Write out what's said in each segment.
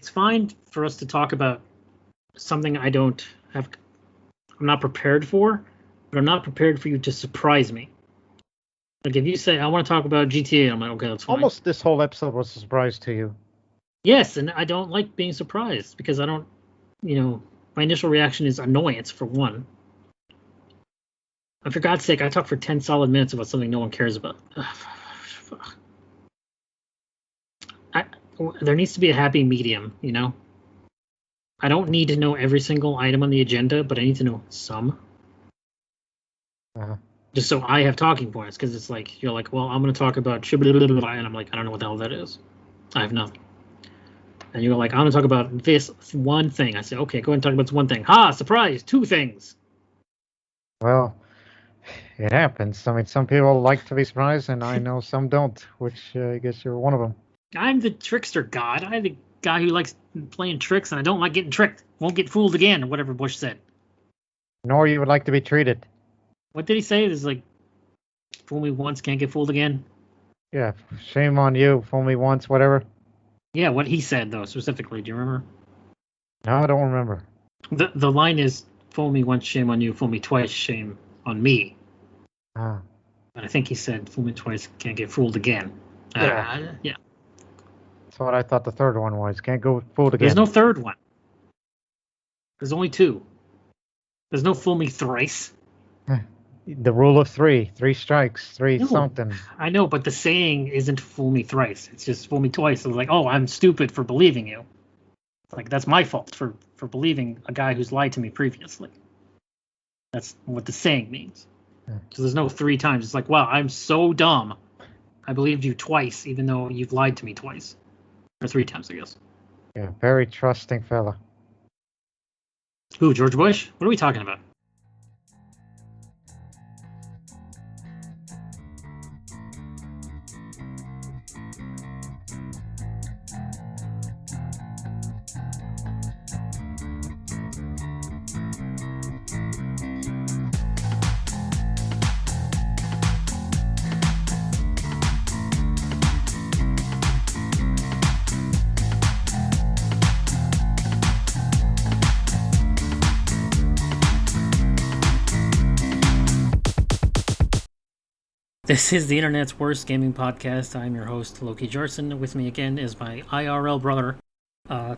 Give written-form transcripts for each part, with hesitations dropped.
it's fine for us to talk about something I'm not prepared for, but I'm not prepared for you to surprise me. Like if you say I want to talk about GTA, I'm like, okay, that's fine. Almost this whole episode was a surprise to you. Yes, and I don't like being surprised because I don't, my initial reaction is annoyance for one. And for God's sake, I talk for 10 solid minutes about something no one cares about. There needs to be a happy medium, I don't need to know every single item on the agenda, but I need to know some. Uh-huh. Just so I have talking points, because it's like, you're like, well, I'm going to talk about and I'm like, I don't know what the hell that is. I have nothing. And you're like, I'm going to talk about this one thing. I say, okay, go ahead and talk about this one thing. Ha, surprise, 2 things. Well, it happens. I mean, some people like to be surprised, and I know some don't, which I guess you're one of them. I'm the trickster god. I'm the guy who likes playing tricks, and I don't like getting tricked. Won't get fooled again, or whatever Bush said. Nor you would like to be treated. What did he say? It's like, fool me once, can't get fooled again. Yeah, shame on you. Fool me once, whatever. Yeah, what he said, though, specifically. Do you remember? No, I don't remember. The line is, fool me once, shame on you. Fool me twice, shame on me. Ah. But I think he said, fool me twice, can't get fooled again. Yeah. That's what I thought the third one was. Can't go fooled again. There's no third one. There's only 2. There's no fool me thrice. The rule of 3. 3 strikes. 3 something. I know, but the saying isn't fool me thrice. It's just fool me twice. It's like, oh, I'm stupid for believing you. It's like, that's my fault for believing a guy who's lied to me previously. That's what the saying means. So there's no 3 times. It's like, wow, I'm so dumb. I believed you twice, even though you've lied to me twice. Or 3 times, I guess. Yeah, very trusting fella. Who, George Bush? What are we talking about? This is the internet's worst gaming podcast. I'm your host, Loki Jarson. With me again is my IRL brother,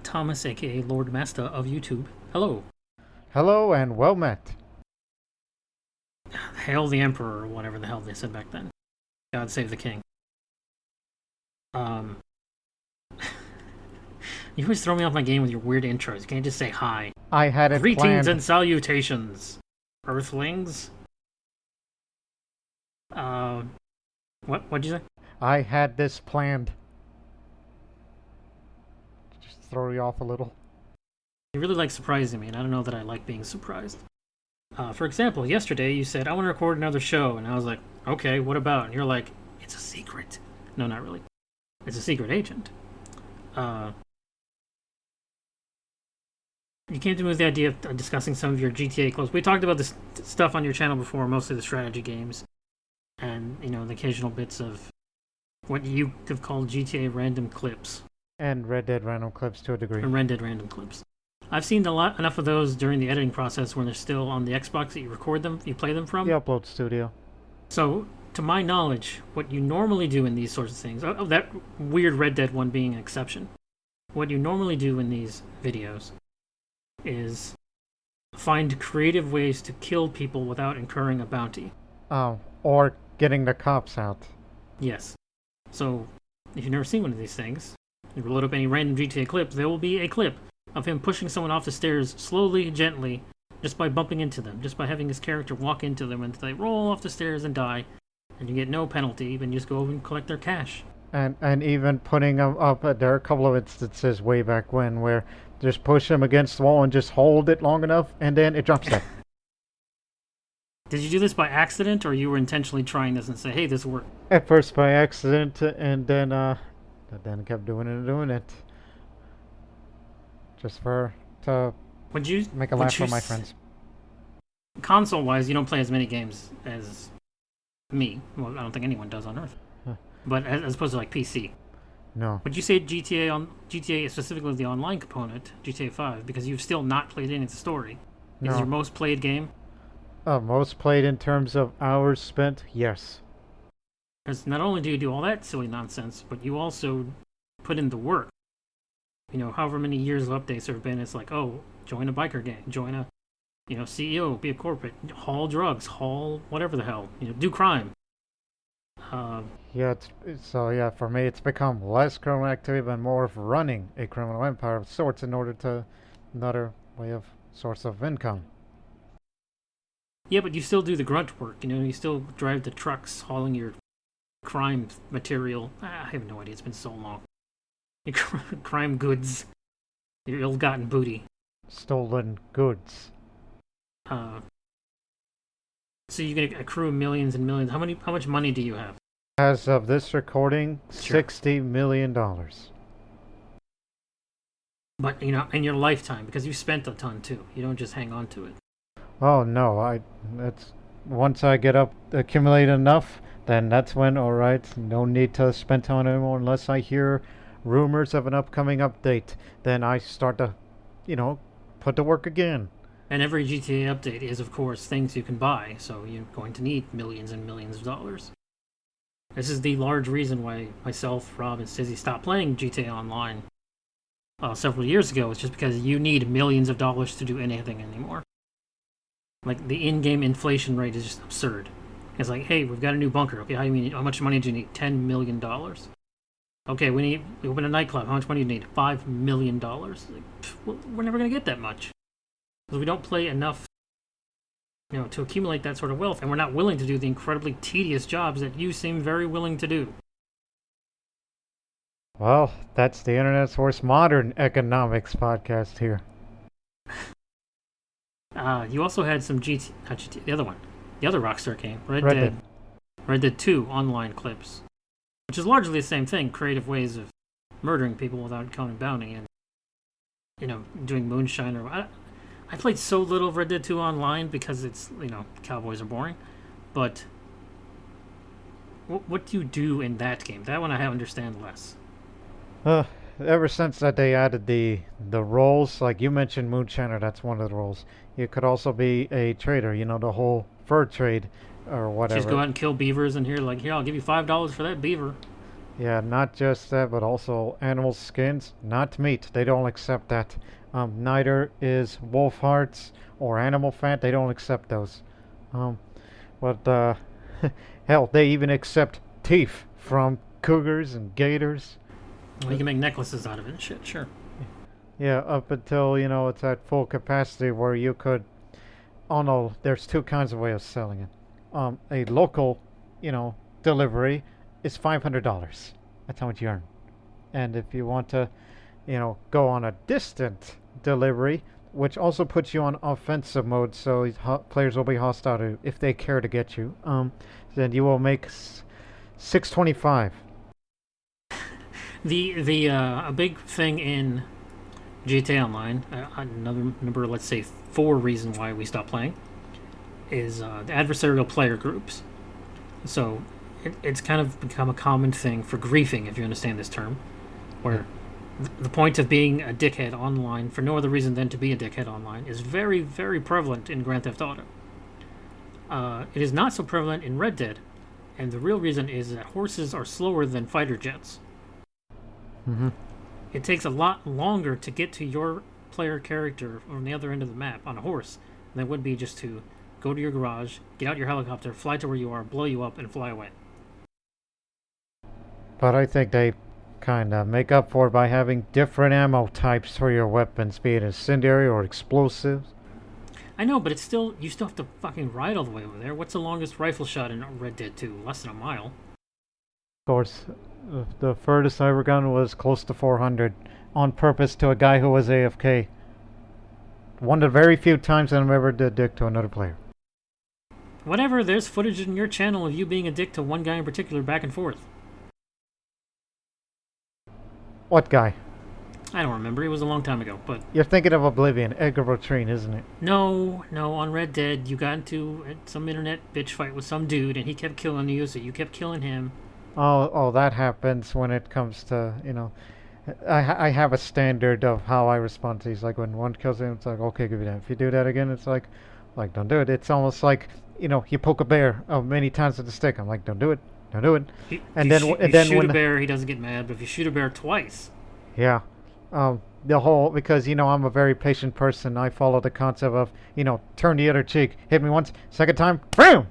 Thomas, aka L0rd Masta of YouTube. Hello. Hello and well met. Hail the Emperor, or whatever the hell they said back then. God save the king. You always throw me off my game with your weird intros. You can't just say hi. I had it Greetings planned. and salutations, Earthlings. What'd you say? I had this planned. Just throw you off a little. You really like surprising me, and I don't know that I like being surprised. For example, yesterday you said, I want to record another show, and I was like, okay, what about? And you're like, it's a secret. No, not really. It's a secret agent. You came to me with the idea of discussing some of your GTA clips. We talked about this stuff on your channel before, mostly the strategy games. And, the occasional bits of what you have called GTA random clips. And Red Dead random clips to a degree. And Red Dead random clips. I've seen enough of those during the editing process when they're still on the Xbox that you record them, you play them from. The upload studio. So, to my knowledge, what you normally do in these sorts of things, that weird Red Dead one being an exception, what you normally do in these videos is find creative ways to kill people without incurring a bounty. Or getting the cops out. Yes. So, if you've never seen one of these things, you load up any random GTA clip, there will be a clip of him pushing someone off the stairs slowly, gently, just by bumping into them, just by having his character walk into them and they roll off the stairs and die, and you get no penalty, even just go over and collect their cash. And even putting them up, there are a couple of instances way back when where just push them against the wall and just hold it long enough, and then it drops dead. Did you do this by accident, or you were intentionally trying this and say, hey, this worked? At first by accident, and then kept doing it. Just to make a laugh for my friends. Console-wise, you don't play as many games as me. Well, I don't think anyone does on Earth. Huh. But as opposed to, like, PC. No. Would you say GTA specifically the online component, GTA 5, because you've still not played any of the story? Is No. your most played game? Most played in terms of hours spent? Yes. Because not only do you do all that silly nonsense, but you also put in the work. You know, however many years of updates there have been, it's like, oh, join a biker gang, join a, CEO, be a corporate, haul drugs, haul whatever the hell, do crime. Yeah, so yeah, for me it's become less criminal activity but more of running a criminal empire of sorts in order to another way of source of income. Yeah, but you still do the grunt work, you still drive the trucks hauling your crime material. I have no idea, it's been so long. Your crime goods, your ill-gotten booty. Stolen goods. So you're gonna accrue millions and millions. How much money do you have? As of this recording, Sure. $60 million. But in your lifetime, because you spent a ton too. You don't just hang on to it. Oh no, that's once I get up accumulate enough, then that's when alright, no need to spend time anymore unless I hear rumors of an upcoming update. Then I start to, put to work again. And every GTA update is, of course, things you can buy, so you're going to need millions and millions of dollars. This is the large reason why myself, Rob, and Stizzy stopped playing GTA Online several years ago. It's just because you need millions of dollars to do anything anymore. Like, the in-game inflation rate is just absurd. It's like, hey, we've got a new bunker. Okay, how much money do you need? $10 million. Okay, we open a nightclub. How much money do you need? $5 million. Like, we're never going to get that much. Because we don't play enough, to accumulate that sort of wealth, and we're not willing to do the incredibly tedious jobs that you seem very willing to do. Well, that's the Internet's worst modern economics podcast here. You also had some the other one, the other Rockstar game, Red Dead. Red Dead 2 online clips, which is largely the same thing, creative ways of murdering people without counting bounty and, doing moonshine or... I played so little of Red Dead 2 online because it's, cowboys are boring. But what do you do in that game? That one I understand less. Ever since that they added the roles, like you mentioned Moonshiner, that's one of the roles. You could also be a trader, the whole fur trade or whatever. Just go out and kill beavers and here, I'll give you $5 for that beaver. Yeah, not just that, but also animal skins, not meat. They don't accept that. Neither is wolf hearts or animal fat. They don't accept those. But hell, they even accept teeth from cougars and gators. Well, you can make necklaces out of it and shit, sure. Yeah, up until, it's at full capacity where you could... Oh no, there's two kinds of way of selling it. A local, delivery is $500. That's how much you earn. And if you want to, go on a distant delivery, which also puts you on offensive mode, so players will be hostile to you if they care to get you, then you will make $625. A big thing in GTA Online, another number, let's say 4 reason why we stopped playing, is the adversarial player groups. So it's kind of become a common thing for griefing, if you understand this term, where the point of being a dickhead online for no other reason than to be a dickhead online is very, very prevalent in Grand Theft Auto. It is not so prevalent in Red Dead, and the real reason is that horses are slower than fighter jets. Mm-hmm. It takes a lot longer to get to your player character on the other end of the map on a horse than it would be just to go to your garage, get out your helicopter, fly to where you are, blow you up, and fly away. But I think they kind of make up for it by having different ammo types for your weapons, be it incendiary or explosives. I know, but you still have to fucking ride all the way over there. What's the longest rifle shot in Red Dead 2? Less than a mile. Of course, the furthest I ever gone was close to 400, on purpose to a guy who was AFK. One of the very few times that I'm ever a dick to another player. Whatever, there's footage in your channel of you being a dick to one guy in particular back and forth. What guy? I don't remember, it was a long time ago, but... You're thinking of Oblivion, Edgar Bertreen, isn't it? No, on Red Dead, you got into some internet bitch fight with some dude, and he kept killing you, so you kept killing him. Oh, that happens when it comes to, I have a standard of how I respond to these. Like when one kills him, it's like, okay, give me that. If you do that again, it's like don't do it. It's almost like, you poke a bear many times with a stick. I'm like, don't do it, don't do it. You, And then sh- and you then shoot a when bear, he doesn't get mad, but if you shoot a bear twice, yeah, the whole because I'm a very patient person. I follow the concept of turn the other cheek, hit me once, second time, boom.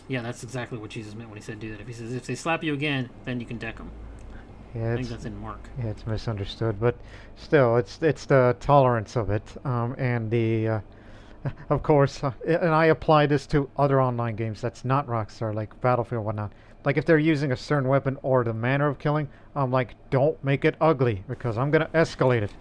yeah, that's exactly what Jesus meant when he said do that. If he says if they slap you again, then you can deck them. Yeah, I think that's in Mark. yeah, it's misunderstood, but still, it's the tolerance of it, and the of course, and I apply this to other online games that's not Rockstar, like Battlefield, whatnot. Like if they're using a certain weapon or the manner of killing, I'm like, don't make it ugly because I'm gonna escalate it.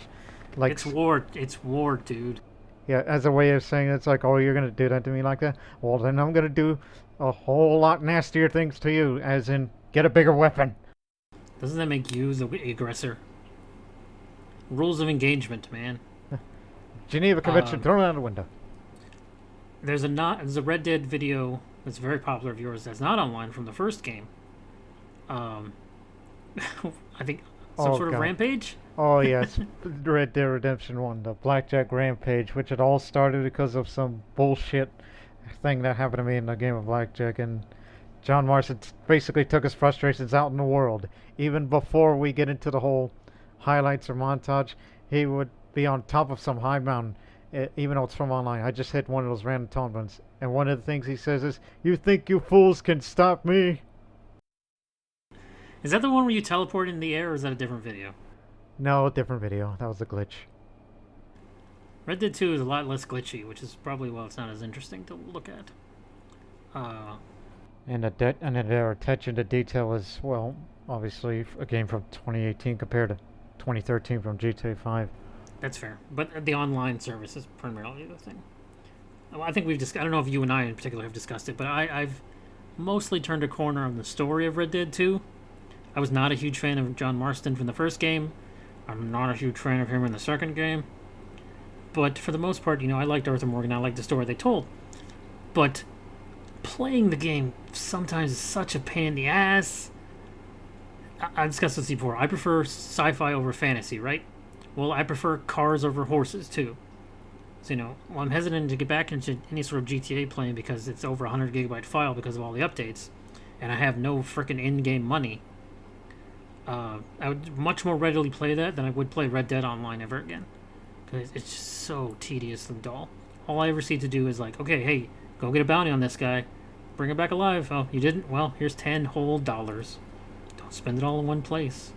Like It's war. It's war, dude. yeah, as a way of saying it's like, oh, you're gonna do that to me like that. Well, then I'm gonna do a whole lot nastier things to you, as in get a bigger weapon. Doesn't that make you the aggressor? Rules of engagement, man. Geneva Convention thrown out the window. There's a Red Dead video that's very popular of yours that's not online from the first game. Um, I think some Oh sort of god. rampage. Oh yes, Red Dead Redemption 1, the Blackjack Rampage, which it all started because of some bullshit thing that happened to me in a game of blackjack, and John Marston basically took his frustrations out in the world. Even before we get into the whole highlights or montage, he would be on top of some high mountain, even though it's from online. I just hit one of those random taunt buttons, and one of the things he says is, "You think you fools can stop me?" Is that the one where you teleport in the air, or is that a different video? No, different video. That was a glitch. Red Dead 2 is a lot less glitchy, which is probably why it's not as interesting to look at. And their attention to detail is, well, obviously a game from 2018 compared to 2013 from GTA 5. That's fair, but the online service is primarily the thing. I think I don't know if you and I in particular have discussed it, but I've mostly turned a corner on the story of Red Dead 2. I was not a huge fan of John Marston from the first game. I'm not a huge fan of him in the second game. But for the most part, I liked Arthur Morgan. I liked the story they told. But playing the game sometimes is such a pain in the ass. I discussed this before. I prefer sci-fi over fantasy, right? Well, I prefer cars over horses too. So well, I'm hesitant to get back into any sort of GTA playing because it's over 100 gigabyte file because of all the updates, and I have no freaking in-game money. I would much more readily play that than I would play Red Dead Online ever again, because it's just so tedious and dull. All I ever see to do is like, okay, hey, go get a bounty on this guy, bring him back alive. Oh, you didn't? Well, here's $10 whole. Don't spend it all in one place.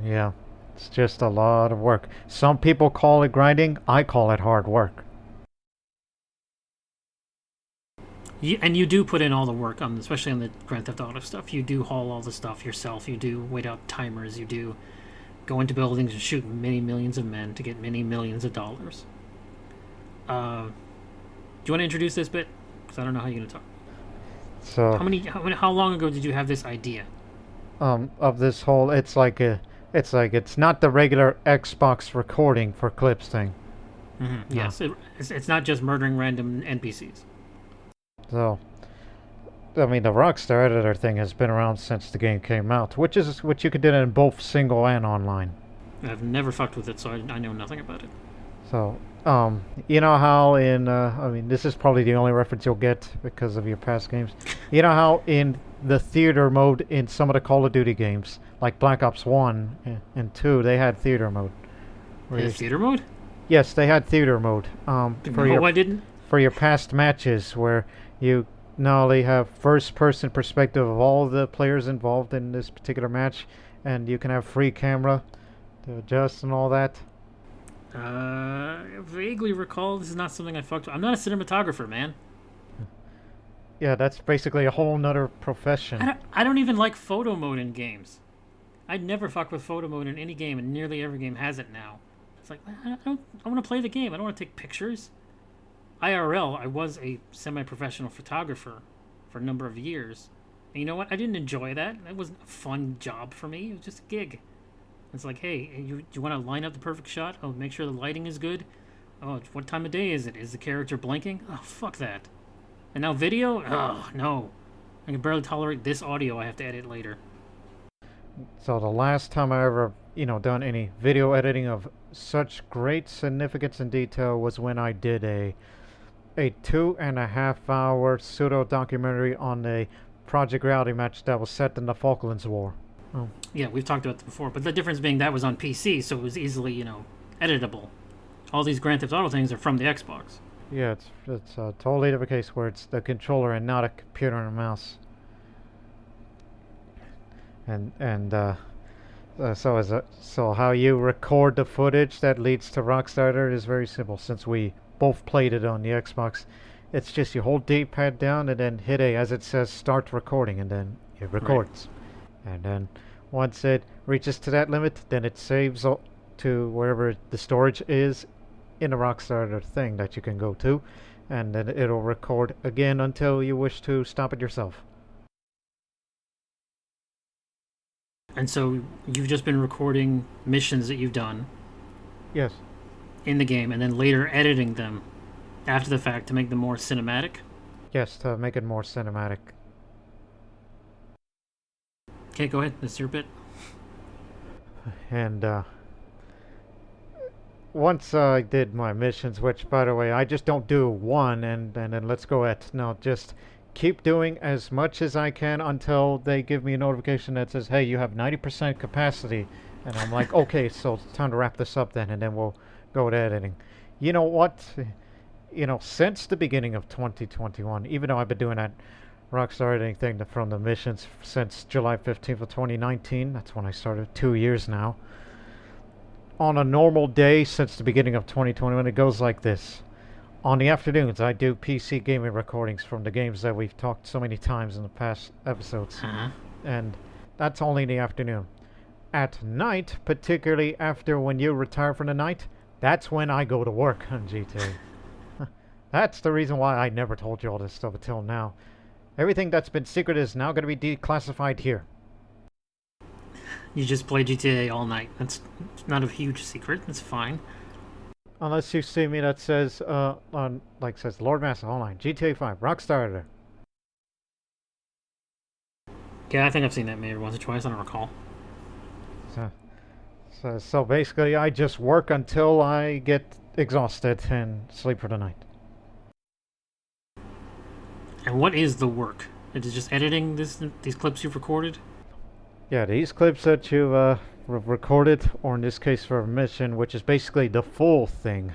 Yeah, it's just a lot of work. Some people call it grinding. I call it hard work. And you do put in all the work, especially on the Grand Theft Auto stuff. You do haul all the stuff yourself. You do wait out timers. You do go into buildings and shoot many millions of men to get many millions of dollars. Do you want to introduce this bit? Because I don't know how you're going to talk. So How long ago did you have this idea? of this whole, it's not the regular Xbox recording for clips thing. Mm-hmm. Yes, it's not just murdering random NPCs. So, I mean, the Rockstar editor thing has been around since the game came out, which you could do in both single and online. I've never fucked with it, so I know nothing about it. So, you know how I mean, this is probably the only reference you'll get because of your past games. You know how in the theater mode in some of the Call of Duty games, like Black Ops 1 and 2, they had theater mode. Theater mode? Yes, they had theater mode. I didn't. For your past matches where you not only have first-person perspective of all the players involved in this particular match, and you can have free camera to adjust and all that. I vaguely recall. This is not something I fucked with. I'm not a cinematographer, man. Yeah, that's basically a whole nother profession. I don't even like photo mode in games. I'd never fuck with photo mode in any game, and nearly every game has it now. It's like, I want to play the game. I don't want to take pictures. IRL, I was a semi-professional photographer for a number of years. And you know what? I didn't enjoy that. It wasn't a fun job for me. It was just a gig. It's like, hey, you want to line up the perfect shot? Oh, make sure the lighting is good. Oh, what time of day is it? Is the character blinking? Oh, fuck that. And now video? Oh, no. I can barely tolerate this audio I have to edit later. So the last time I ever, done any video editing of such great significance and detail was when I did a 2.5 hour pseudo documentary on a Project Reality match that was set in the Falklands War. Oh. Yeah, we've talked about that before, but the difference being that was on PC, so it was easily, editable. All these Grand Theft Auto things are from the Xbox. Yeah, it's a totally different case where it's the controller and not a computer and a mouse. So how you record the footage that leads to Rockstarter is very simple. Since we both played it on the Xbox, it's just you hold D-pad down and then hit A as it says start recording, and then it records. Right. And then once it reaches to that limit, then it saves to wherever the storage is in the Rockstarter thing that you can go to, and then it'll record again until you wish to stop it yourself. And so you've just been recording missions that you've done. Yes. In the game, and then later editing them after the fact to make them more cinematic? Yes, to make it more cinematic. Okay, go ahead. That's your bit. And once I did my missions, which, by the way, I just don't do one and then let's go at. No, just keep doing as much as I can until they give me a notification that says, hey, you have 90% capacity. And I'm like, okay, so it's time to wrap this up then, and then we'll go to editing. You know what? Since the beginning of 2021, even though I've been doing that Rockstar editing thing from the missions since July 15th of 2019, that's when I started, 2 years now. On a normal day since the beginning of 2021, it goes like this. On the afternoons, I do PC gaming recordings from the games that we've talked so many times in the past episodes. And that's only in the afternoon. At night, particularly after when you retire from the night, that's when I go to work on GTA. That's the reason why I never told you all this stuff until now. Everything that's been secret is now going to be declassified here. You just play GTA all night. That's not a huge secret. That's fine. Unless you see me that says, says L0rd Masta Online, GTA 5, Rockstar. Yeah, I think I've seen that maybe once or twice. I don't recall. So basically, I just work until I get exhausted and sleep for the night. And what is the work? Is it just editing these clips you've recorded? Yeah, these clips that you've recorded, or in this case for a mission, which is basically the full thing,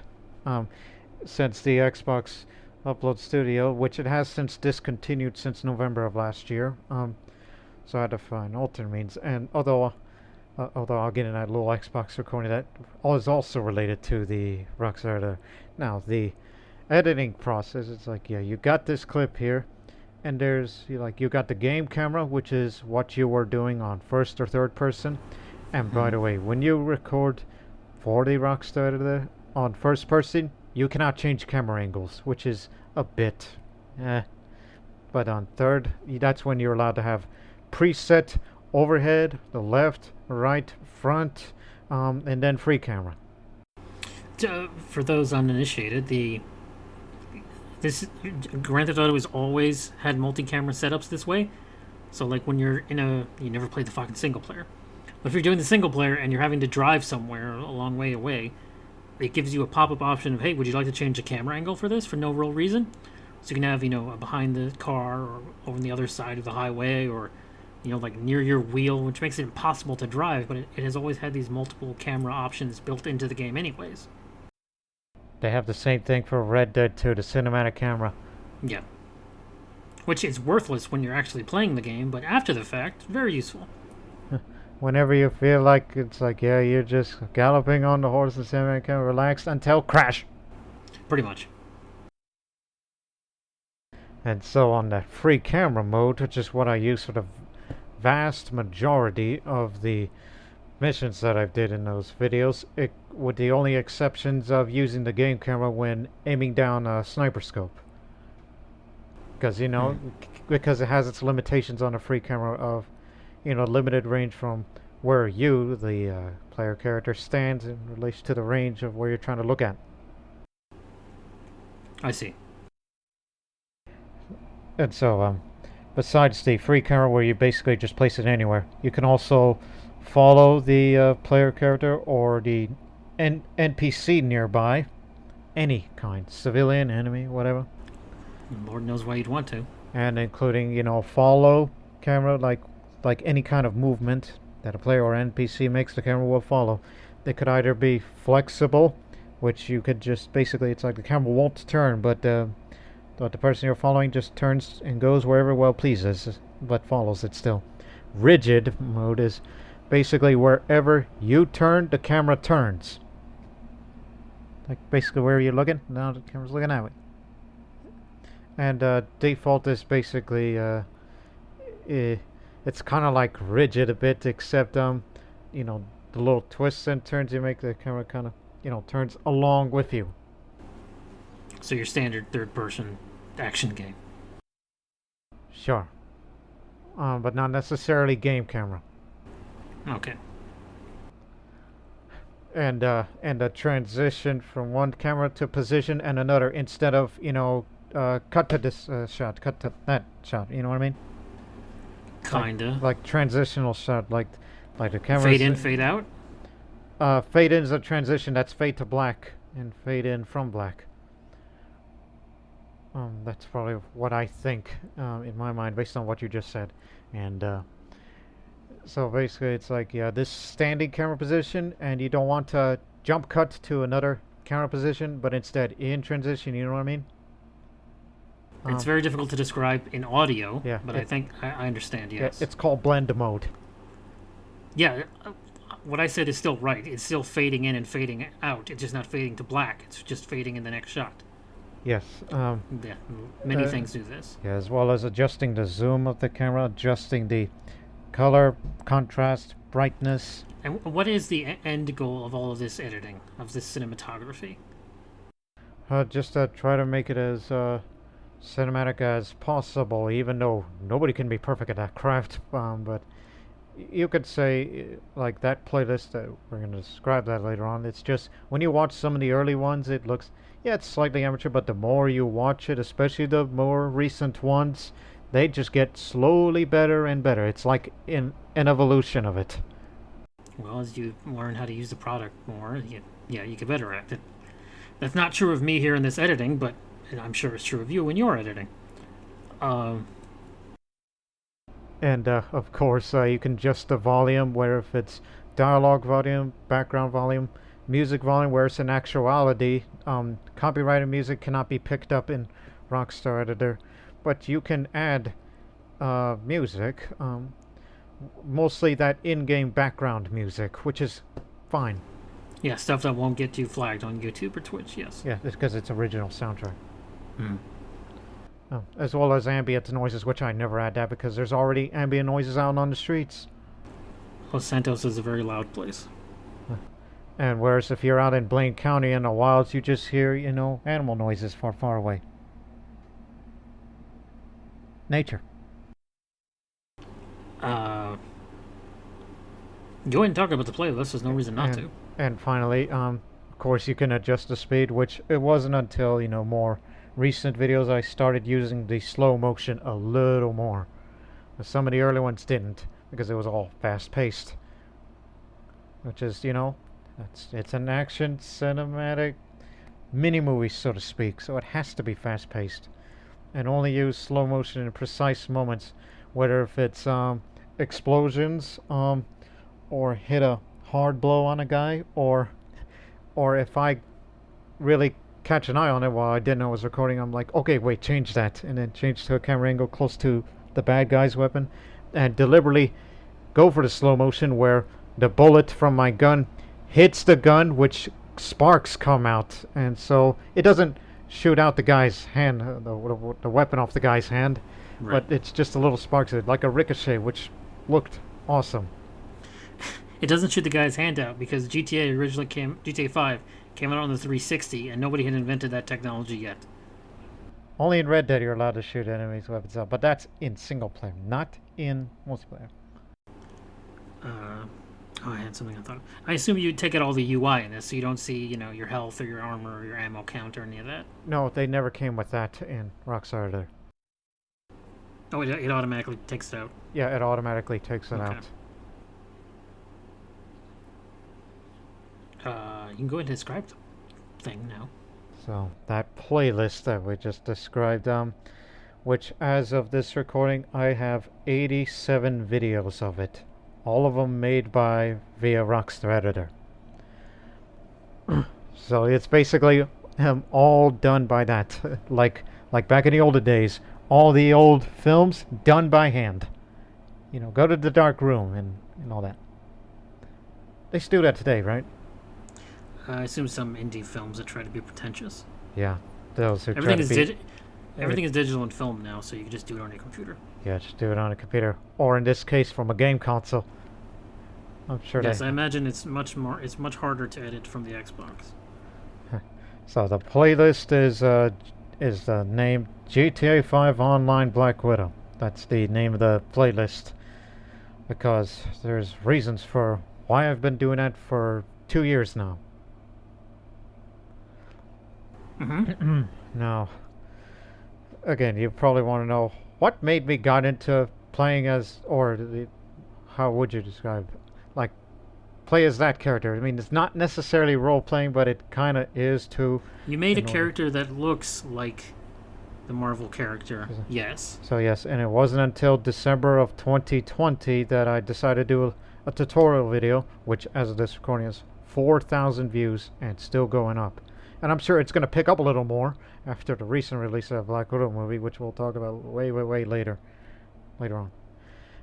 since the Xbox Upload Studio, which it has since discontinued since November of last year. So I had to find alternate means, and although I'll get in that little Xbox recording that is also related to the Rockstar. Now the editing process, it's like, yeah, you got this clip here, and there's you got the game camera, which is what you were doing on first or third person. And by the way, when you record for the Rockstar on first person, you cannot change camera angles, which is a bit but on third, that's when you're allowed to have preset overhead, the left, right, front, and then free camera. For those uninitiated, this Grand Theft Auto has always had multi-camera setups this way. So like when you're you never played the fucking single player. But if you're doing the single player and you're having to drive somewhere a long way away, it gives you a pop-up option of, hey, would you like to change the camera angle for this for no real reason? So you can have, a behind the car or over on the other side of the highway or, like near your wheel, which makes it impossible to drive, but it has always had these multiple camera options built into the game anyways. They have the same thing for Red Dead 2, the cinematic camera. Yeah. Which is worthless when you're actually playing the game, but after the fact, very useful. Whenever you feel like it's like, yeah, you're just galloping on the horse and cinematic camera, relaxed until crash. Pretty much. And so on that free camera mode, which is what I use for the vast majority of the missions that I've did in those videos, with the only exceptions of using the game camera when aiming down a sniper scope. Because, because it has its limitations on a free camera of, limited range from where you, the player character, stands in relation to the range of where you're trying to look at. I see. And so, besides the free camera where you basically just place it anywhere, you can also follow the player character or the NPC nearby, any kind, civilian, enemy, whatever. Lord knows why you'd want to. And including, follow camera, like any kind of movement that a player or NPC makes, the camera will follow. They could either be flexible, which you could just basically, it's like the camera won't turn, but the person you're following just turns and goes wherever well pleases, but follows it still. Rigid mode is basically wherever you turn, the camera turns. Like basically where you're looking, now the camera's looking at it. And default is basically it's kind of like rigid a bit, except the little twists and turns you make, the camera kind of turns along with you. So your standard third-person action game. Sure. But not necessarily game camera. Okay. And a transition from one camera to position and another, instead of cut to this shot, cut to that shot. You know what I mean? Kinda. Like transitional shot, like the camera. Fade in, fade out. Fade in is a transition. That's fade to black and fade in from black. That's probably what I think in my mind, based on what you just said. And so basically, it's like, this standing camera position, and you don't want to jump cut to another camera position, but instead in transition. You know what I mean? It's very difficult to describe in audio, yeah, but I think I understand, yes. It's called blend mode. Yeah, what I said is still right. It's still fading in and fading out. It's just not fading to black. It's just fading in the next shot. Yes. Yeah, many things do this. Yeah, as well as adjusting the zoom of the camera, adjusting the color, contrast, brightness. And what is the end goal of all of this editing, of this cinematography? Just to try to make it as cinematic as possible, even though nobody can be perfect at that craft. But you could say, like that playlist, we're going to describe that later on. It's just, when you watch some of the early ones, it looks, it's slightly amateur, but the more you watch it, especially the more recent ones, they just get slowly better and better. It's like an evolution of it. Well, as you learn how to use the product more, you get better at it. That's not true of me here in this editing, but I'm sure it's true of you when you're editing. And of course, you can adjust the volume, where if it's dialogue volume, background volume, music volume, whereas in actuality, copyrighted music cannot be picked up in Rockstar Editor, but you can add music, mostly that in-game background music, which is fine. Yeah, stuff that won't get you flagged on YouTube or Twitch, yes. Yeah, it's because it's original soundtrack. Mm. As well as ambient noises, which I never add that because there's already ambient noises out on the streets. Los Santos is a very loud place. And whereas if you're out in Blaine County in the wilds, you just hear, animal noises far, far away. Nature. Go ahead and talk about the playlist. There's no reason not to. And finally, of course, you can adjust the speed, which it wasn't until, more recent videos I started using the slow motion a little more. Some of the early ones didn't, because it was all fast-paced. Which is, it's an action cinematic mini-movie, so to speak, so it has to be fast-paced. And only use slow motion in precise moments, whether if it's explosions, or hit a hard blow on a guy, or if I really catch an eye on it while I didn't know I was recording, I'm like, okay, wait, change that, and then change to a camera angle close to the bad guy's weapon, and deliberately go for the slow motion where the bullet from my gun hits the gun, which sparks come out, and so it doesn't shoot out the guy's hand, the weapon off the guy's hand, right. But it's just a little sparks, like a ricochet, which looked awesome. It doesn't shoot the guy's hand out because GTA 5 came out on the 360 and nobody had invented that technology yet. Only in Red Dead you're allowed to shoot enemies' weapons out, but that's in single player, not in multiplayer. I had something I thought. I assume you take out all the UI in this, so you don't see, your health or your armor or your ammo count or any of that. No, they never came with that in Rockstar Editor. Oh, it automatically takes it out. Yeah, it automatically takes it Okay. out. You can go ahead and describe the thing now. So that playlist that we just described, which as of this recording, I have 87 videos of it. All of them made via Rockstar Editor. So it's basically all done by that. like back in the older days, all the old films done by hand. Go to the dark room and all that. They still do that today, right? I assume some indie films that try to be pretentious. Yeah, those who Everything try is to be. everything is digital in film now, so you can just do it on your computer. Yeah, just do it on a computer, or in this case, from a game console. I'm sure Yes, they. I imagine it's much harder to edit from the Xbox. So the playlist is named GTA 5 Online Black Widow. That's the name of the playlist because there's reasons for why I've been doing that for 2 years now. Mm-hmm. Now, again, you probably want to know what made me got into playing as, how would you describe, like, play as that character. I mean, it's not necessarily role playing, but it kind of is too. You made a character that looks like the Marvel character. Is it? Yes. So yes, and it wasn't until December of 2020 that I decided to do a tutorial video, which as of this recording is 4,000 views and still going up. And I'm sure it's going to pick up a little more after the recent release of Black Widow movie, which we'll talk about way later on.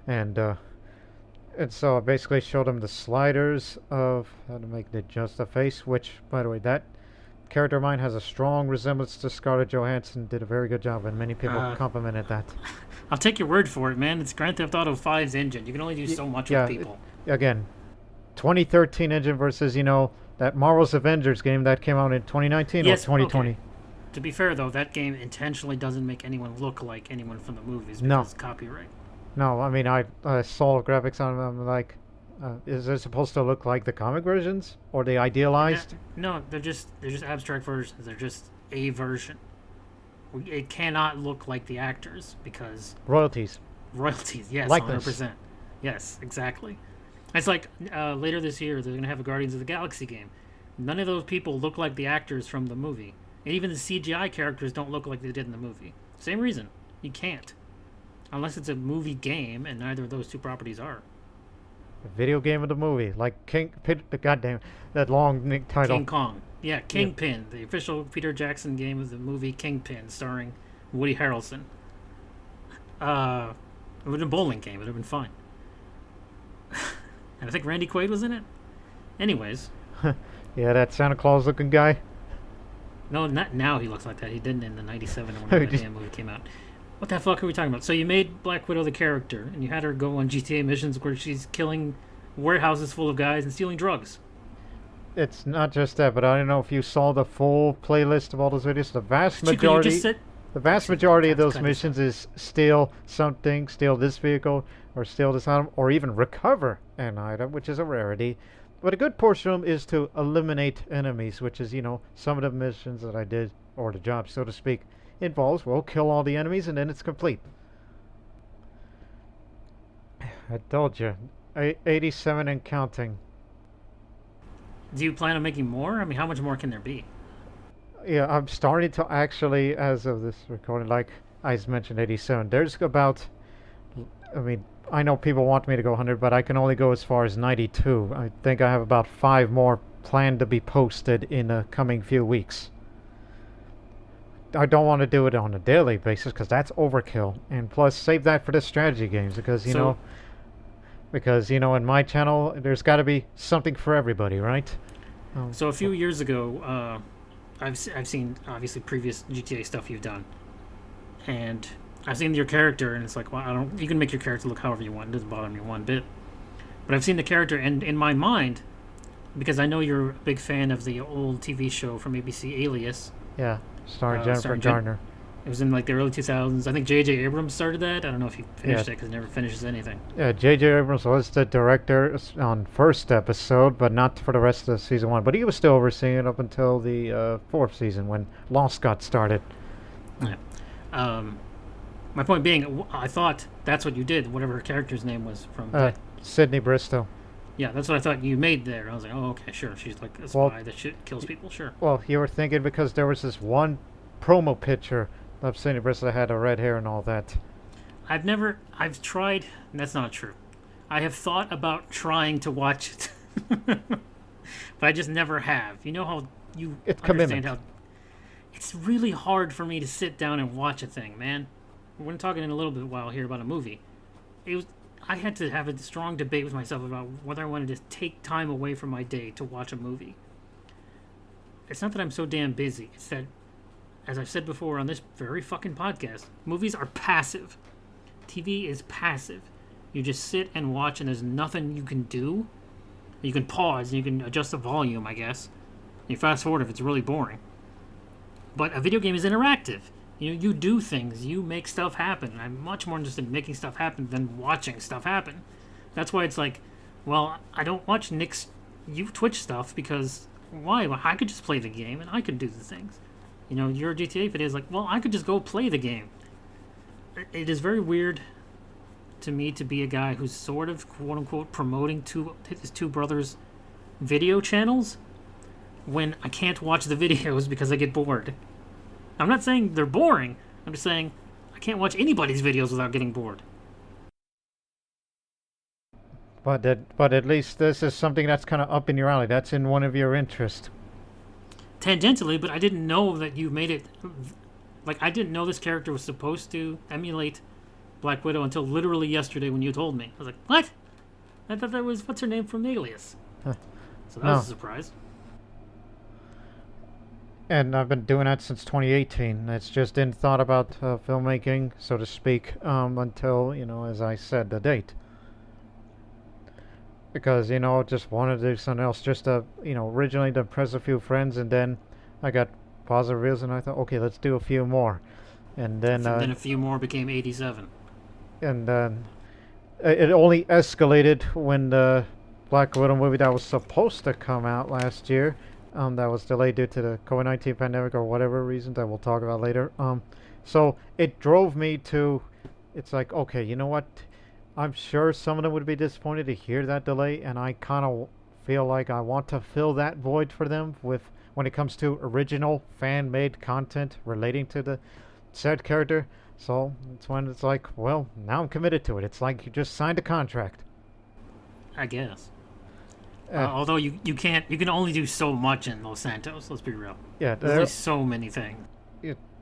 And so I basically showed him the sliders of how to make it just a face, which, by the way, that character of mine has a strong resemblance to Scarlett Johansson. Did a very good job, and many people complimented that. I'll take your word for it, man. It's Grand Theft Auto 5's engine. You can only do so much with people. Again, 2013 engine versus, that Marvel's Avengers game that came out in 2019 or 2020. Okay. To be fair, though, that game intentionally doesn't make anyone look like anyone from the movies because No. it's copyright. No, I mean, I saw graphics on them. I'm like, is it supposed to look like the comic versions? Or they idealized? No, they're just abstract versions. They're just a version. It cannot look like the actors because... Royalties. Yes, Likeness. 100%. Yes, exactly. It's like later this year, they're going to have a Guardians of the Galaxy game. None of those people look like the actors from the movie. And even the CGI characters don't look like they did in the movie. Same reason. You can't. Unless it's a movie game, and neither of those two properties are. A video game of the movie. Like goddamn, that long title. King Kong. Yeah, Kingpin. The official Peter Jackson game of the movie Kingpin, starring Woody Harrelson. It would have been a bowling game. It would have been fine. And I think Randy Quaid was in it. Anyways. Yeah, that Santa Claus looking guy. No, not now he looks like that. He didn't in the 97 when the damn movie came out. What the fuck are we talking about? So you made Black Widow the character, and you had her go on GTA missions where she's killing warehouses full of guys and stealing drugs. It's not just that, but I don't know if you saw the full playlist of all those videos. The vast majority of those missions is steal something, steal this vehicle, or steal this item, or even recover an item, which is a rarity. But a good portion of them is to eliminate enemies, which is, some of the missions that I did, or the job, so to speak, involves, kill all the enemies and then it's complete. I told you, 87 and counting. Do you plan on making more? I mean, how much more can there be? Yeah, I'm starting to actually, as of this recording, like I mentioned, 87. There's about, I know people want me to go 100, but I can only go as far as 92. I think I have about 5 more planned to be posted in the coming few weeks. I don't want to do it on a daily basis because that's overkill. And plus, save that for the strategy games because, in my channel, there's got to be something for everybody, right? So a few years ago, I've seen, obviously, previous GTA stuff you've done. And I've seen your character, and it's like, well, you can make your character look however you want. It doesn't bother me one bit. But I've seen the character, and in my mind, because I know you're a big fan of the old TV show from ABC, Alias. Yeah, starring Jennifer Garner. It was in like the early 2000s. I think J.J. Abrams started that. I don't know if he finished it because he never finishes anything. Yeah, J.J. Abrams was the director on first episode, but not for the rest of season 1. But he was still overseeing it up until the 4th season when Lost got started. Yeah. My point being, I thought that's what you did. Whatever her character's name was from. Sydney Bristow. Yeah, that's what I thought you made there. I was like, oh, okay, sure. She's like a spy that kills people. Sure. Well, you were thinking because there was this one promo picture of Sydney Bristow that had a red hair and all that. I've tried. That's not true. I have thought about trying to watch it, but I just never have. You know how you It's understand commitment. how it's really hard for me to sit down and watch a thing, man. We're talking in a little bit while here about a movie. I had to have a strong debate with myself about whether I wanted to take time away from my day to watch a movie. It's not that I'm so damn busy. It's that, as I've said before on this very fucking podcast, movies are passive. TV is passive. You just sit and watch, and there's nothing you can do. You can pause, and you can adjust the volume, I guess. You fast forward if it's really boring. But a video game is interactive. You do things. You make stuff happen. I'm much more interested in making stuff happen than watching stuff happen. That's why it's like, well, I don't watch Nick's Twitch stuff because why? Well, I could just play the game and I could do the things. Your GTA video is like, well, I could just go play the game. It is very weird to me to be a guy who's sort of quote unquote promoting his two brothers' video channels when I can't watch the videos because I get bored. I'm not saying they're boring. I'm just saying I can't watch anybody's videos without getting bored. But at least this is something that's kind of up in your alley. That's in one of your interests. Tangentially, but I didn't know that you made it. Like, I didn't know this character was supposed to emulate Black Widow until literally yesterday when you told me. I was like, what? I thought that was, what's her name from Alias? So that was a surprise. And I've been doing that since 2018. It's just didn't thought about filmmaking, so to speak, until, as I said, the date. Because, just wanted to do something else. Just, originally to impress a few friends, and then I got positive reviews, and I thought, okay, let's do a few more. And then a few more became 87. And then it only escalated when the Black Widow movie that was supposed to come out last year, that was delayed due to the COVID-19 pandemic or whatever reason that we'll talk about later. So it drove me to, it's like, okay, you know what? I'm sure some of them would be disappointed to hear that delay, and I kind of feel like I want to fill that void for them with when it comes to original fan-made content relating to the said character. So it's when it's like, well, now I'm committed to it. It's like you just signed a contract. I guess. Although you can only do so much in Los Santos. Let's be real. Yeah, there's only so many things.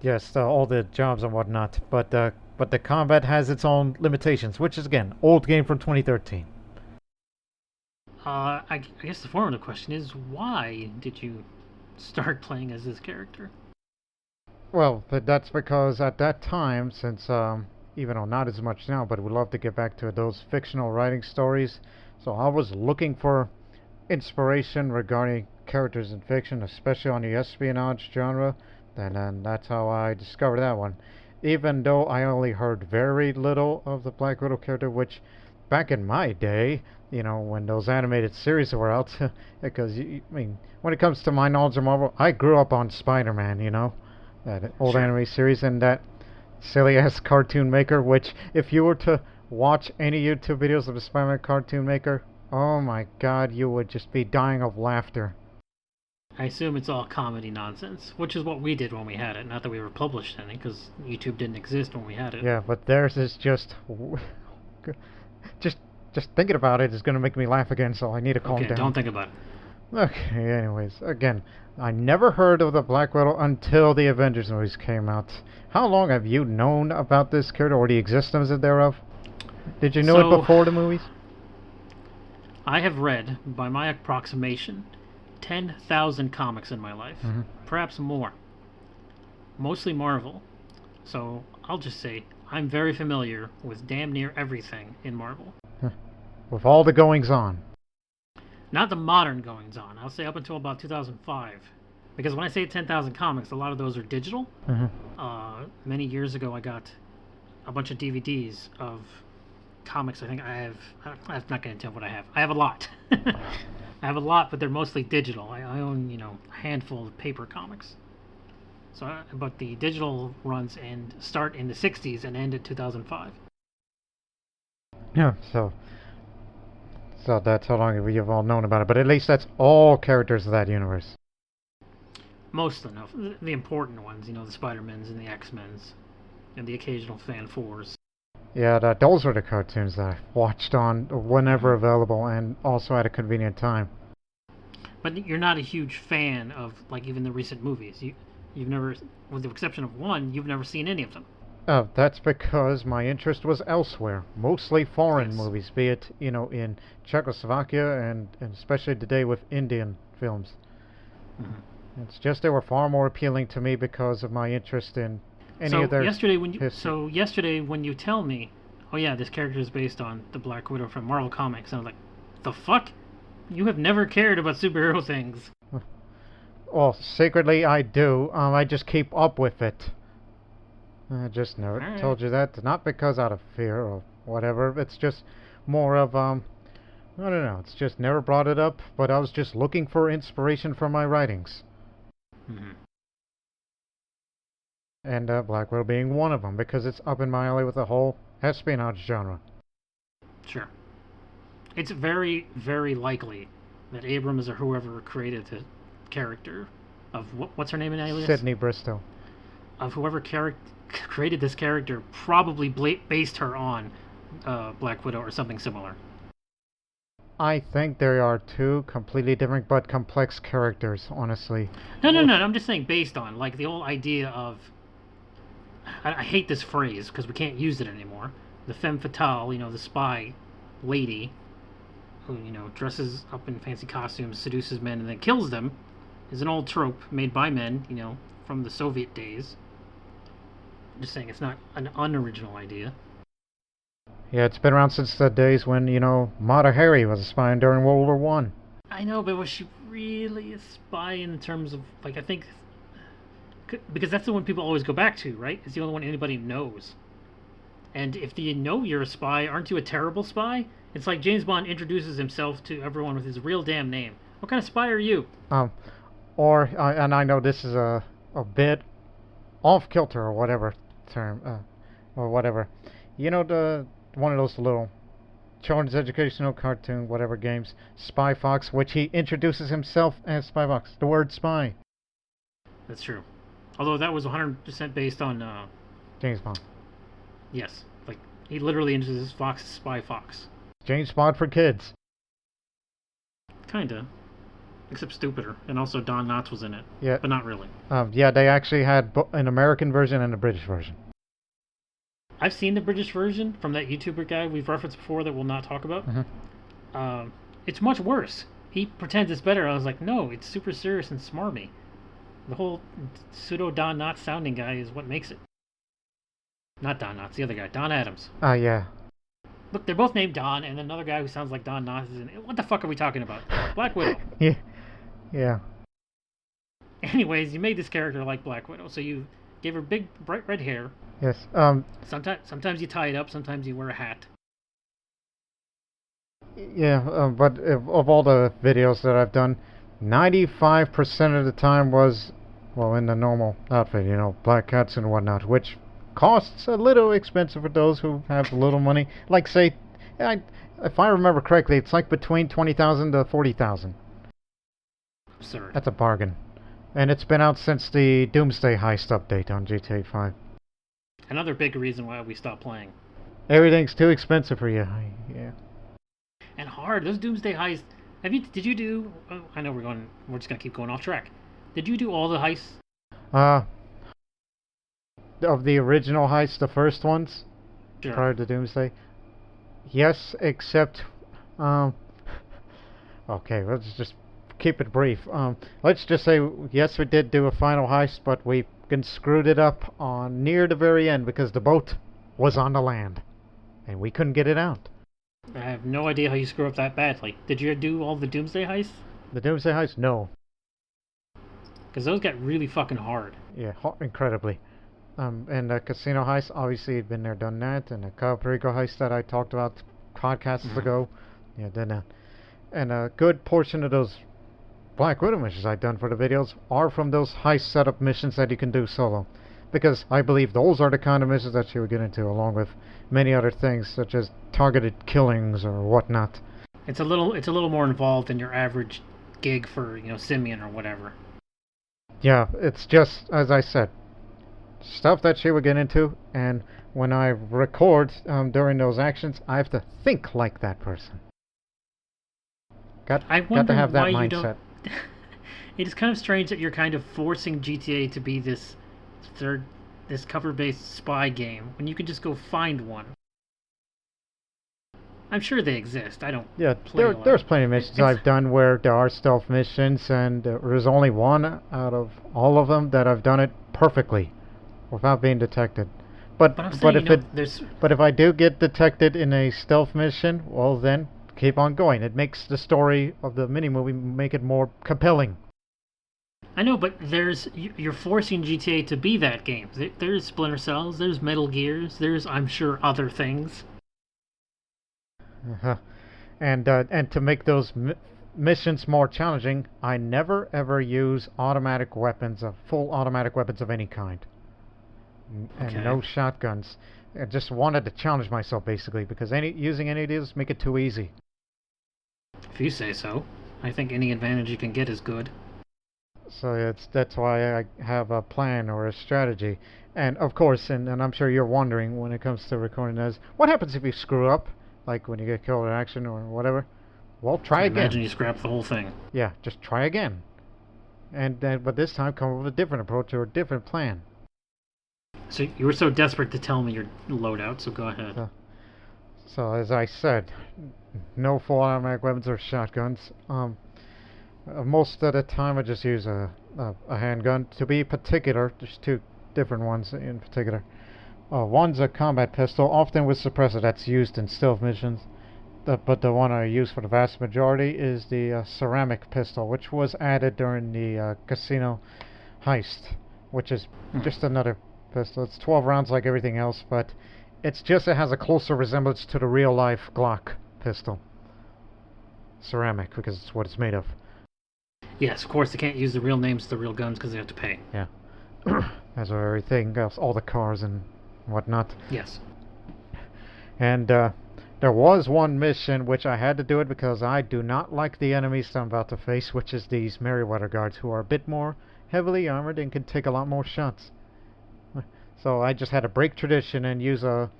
Yes, all the jobs and whatnot, but the combat has its own limitations, which is again old game from 2013. I guess the form of the question is, why did you start playing as this character? Well, but that's because at that time, since even though not as much now, but we'd love to get back to those fictional writing stories. So I was looking for inspiration regarding characters in fiction, especially on the espionage genre, and then that's how I discovered that one. Even though I only heard very little of the Black Widow character, which back in my day, when those animated series were out, because when it comes to my knowledge of Marvel, I grew up on Spider-Man, that old anime series, and that silly ass cartoon maker, which if you were to watch any YouTube videos of the Spider-Man cartoon maker, oh my god, you would just be dying of laughter. I assume it's all comedy nonsense, which is what we did when we had it. Not that we were published any, because YouTube didn't exist when we had it. Yeah, but theirs is just thinking about it is going to make me laugh again, so I need to calm down. Okay, don't think about it. Okay, anyways, again, I never heard of the Black Widow until the Avengers movies came out. How long have you known about this character, or the existence thereof? Did you know it before the movies? I have read, by my approximation, 10,000 comics in my life. Mm-hmm. Perhaps more. Mostly Marvel. So I'll just say I'm very familiar with damn near everything in Marvel. With all the goings-on. Not the modern goings-on. I'll say up until about 2005. Because when I say 10,000 comics, a lot of those are digital. Mm-hmm. Many years ago, I got a bunch of DVDs of comics. I think I'm not going to tell what I have. I have a lot. I have a lot, but they're mostly digital. I own, a handful of paper comics. So, but the digital runs start in the 60s and end in 2005. Yeah, so that's how long you've all known about it. But at least that's all characters of that universe. Most enough. The important ones, the Spider-Mans and the X-Men's, and the occasional Fan Fours. Yeah, those were the cartoons that I watched on whenever available and also at a convenient time. But you're not a huge fan of, like, even the recent movies. You've never, with the exception of one, you've never seen any of them. That's because my interest was elsewhere, mostly foreign Yes. movies, be it, in Czechoslovakia and especially today with Indian films. Mm-hmm. It's just they were far more appealing to me because of my interest in any of their yesterday when you tell me, oh yeah, this character is based on the Black Widow from Marvel Comics, and I'm like, the fuck? You have never cared about superhero things. Well, secretly I do. I just keep up with it. I just never Alright. told you that. Not because out of fear or whatever. It's just more of, I don't know. It's just never brought it up, but I was just looking for inspiration for my writings. Mm-hmm. And Black Widow being one of them, because it's up in my alley with the whole espionage genre. Sure. It's very, very likely that Abrams or whoever created the character of what's her name in Alias? Sydney Bristow. Of whoever created this character probably based her on Black Widow or something similar. I think there are two completely different but complex characters, honestly. No. I'm just saying based on, like, the whole idea of. I hate this phrase because we can't use it anymore. The femme fatale, the spy lady who, dresses up in fancy costumes, seduces men, and then kills them, is an old trope made by men, from the Soviet days. I'm just saying it's not an unoriginal idea. Yeah, it's been around since the days when, Mata Hari was a spy during World War One. I know, but was she really a spy in terms of, like, I think... Because that's the one people always go back to, right? It's the only one anybody knows. And if you know you're a spy, aren't you a terrible spy? It's like James Bond introduces himself to everyone with his real damn name. What kind of spy are you? And I know this is a bit off kilter or whatever term, or whatever. One of those little children's educational cartoon, whatever games, Spy Fox, which he introduces himself as Spy Fox. The word spy. That's true. Although that was 100% based on... James Bond. Yes. Like, he literally introduces Fox as Spy Fox. James Bond for kids. Kinda. Except stupider. And also Don Knotts was in it. Yeah. But not really. Yeah, they actually had an American version and a British version. I've seen the British version from that YouTuber guy we've referenced before that we'll not talk about. Mm-hmm. It's much worse. He pretends it's better. I was like, no, it's super serious and smarmy. The whole pseudo Don Knotts sounding guy is what makes it. Not Don Knotts, the other guy, Don Adams. Yeah. Look, they're both named Don, and another guy who sounds like Don Knotts is in it. What the fuck are we talking about? Black Widow. Yeah. Anyways, you made this character like Black Widow, so you gave her big, bright red hair. Yes. Sometimes you tie it up, sometimes you wear a hat. Yeah, but of all the videos that I've done, 95% of the time was, well, in the normal outfit, black cats and whatnot, which costs a little expensive for those who have a little money. Like, say, if I remember correctly, it's like between 20,000 to 40,000. Absurd. That's a bargain. And it's been out since the Doomsday Heist update on GTA 5. Another big reason why we stopped playing. Everything's too expensive for you. Yeah. And hard. Those Doomsday Heists. Did you do? I know we're just gonna keep going off track. Did you do all the heists? Of the original heists, the first ones, Sure. prior to Doomsday. Yes, except, okay, let's just keep it brief. Let's just say, yes, we did do a final heist, but we screwed it up on near the very end because the boat was on the land, and we couldn't get it out. I have no idea how you screw up that badly. Did you do all the Doomsday heists? The Doomsday Heist? No. Because those got really fucking hard. Yeah, incredibly. And the Casino Heist, obviously, had been there, done that. And the Cabo Perico Heist that I talked about podcasts ago, yeah, done that. And a good portion of those Black Widow missions I've done for the videos are from those high setup missions that you can do solo. Because I believe those are the kind of missions that she would get into, along with many other things, such as targeted killings or whatnot. It's a little more involved than your average gig for, Simeon or whatever. Yeah, it's just, as I said, stuff that she would get into, and when I record during those actions, I have to think like that person. Got to have that mindset. It is kind of strange that you're kind of forcing GTA to be this cover-based spy game when you can just go find one. I'm sure they exist. I don't. Yeah, there's plenty of missions I've done where there are stealth missions, and there's only one out of all of them that I've done it perfectly, without being detected. But if I do get detected in a stealth mission, well then keep on going. It makes the story of the mini movie make it more compelling. I know, but you're forcing GTA to be that game. There's Splinter Cells, there's Metal Gears, there's, I'm sure, other things. And to make those missions more challenging, I never ever use automatic weapons, full automatic weapons of any kind, and no shotguns. I just wanted to challenge myself basically, because using any of these make it too easy. If you say so. I think any advantage you can get is good. So that's why I have a plan or a strategy. And of course, and I'm sure you're wondering when it comes to recording this, what happens if you screw up? Like when you get killed in action or whatever? Well, try again. Imagine you scrap the whole thing. Yeah, just try again. But this time come up with a different approach or a different plan. So you were so desperate to tell me your loadout, so go ahead. So as I said, no full automatic weapons or shotguns. Most of the time I just use a handgun. To be particular, there's two different ones in particular. One's a combat pistol, often with suppressor, that's used in stealth missions. But the one I use for the vast majority is the ceramic pistol, which was added during the casino heist, which is just another pistol. It's 12 rounds like everything else, but it has a closer resemblance to the real-life Glock pistol. Ceramic, because it's what it's made of. Yes, of course, they can't use the real names of the real guns because they have to pay. Yeah. As everything else, all the cars and whatnot. Yes. And there was one mission which I had to do it because I do not like the enemies I'm about to face, which is these Meriwether guards, who are a bit more heavily armored and can take a lot more shots. So I just had to break tradition and use a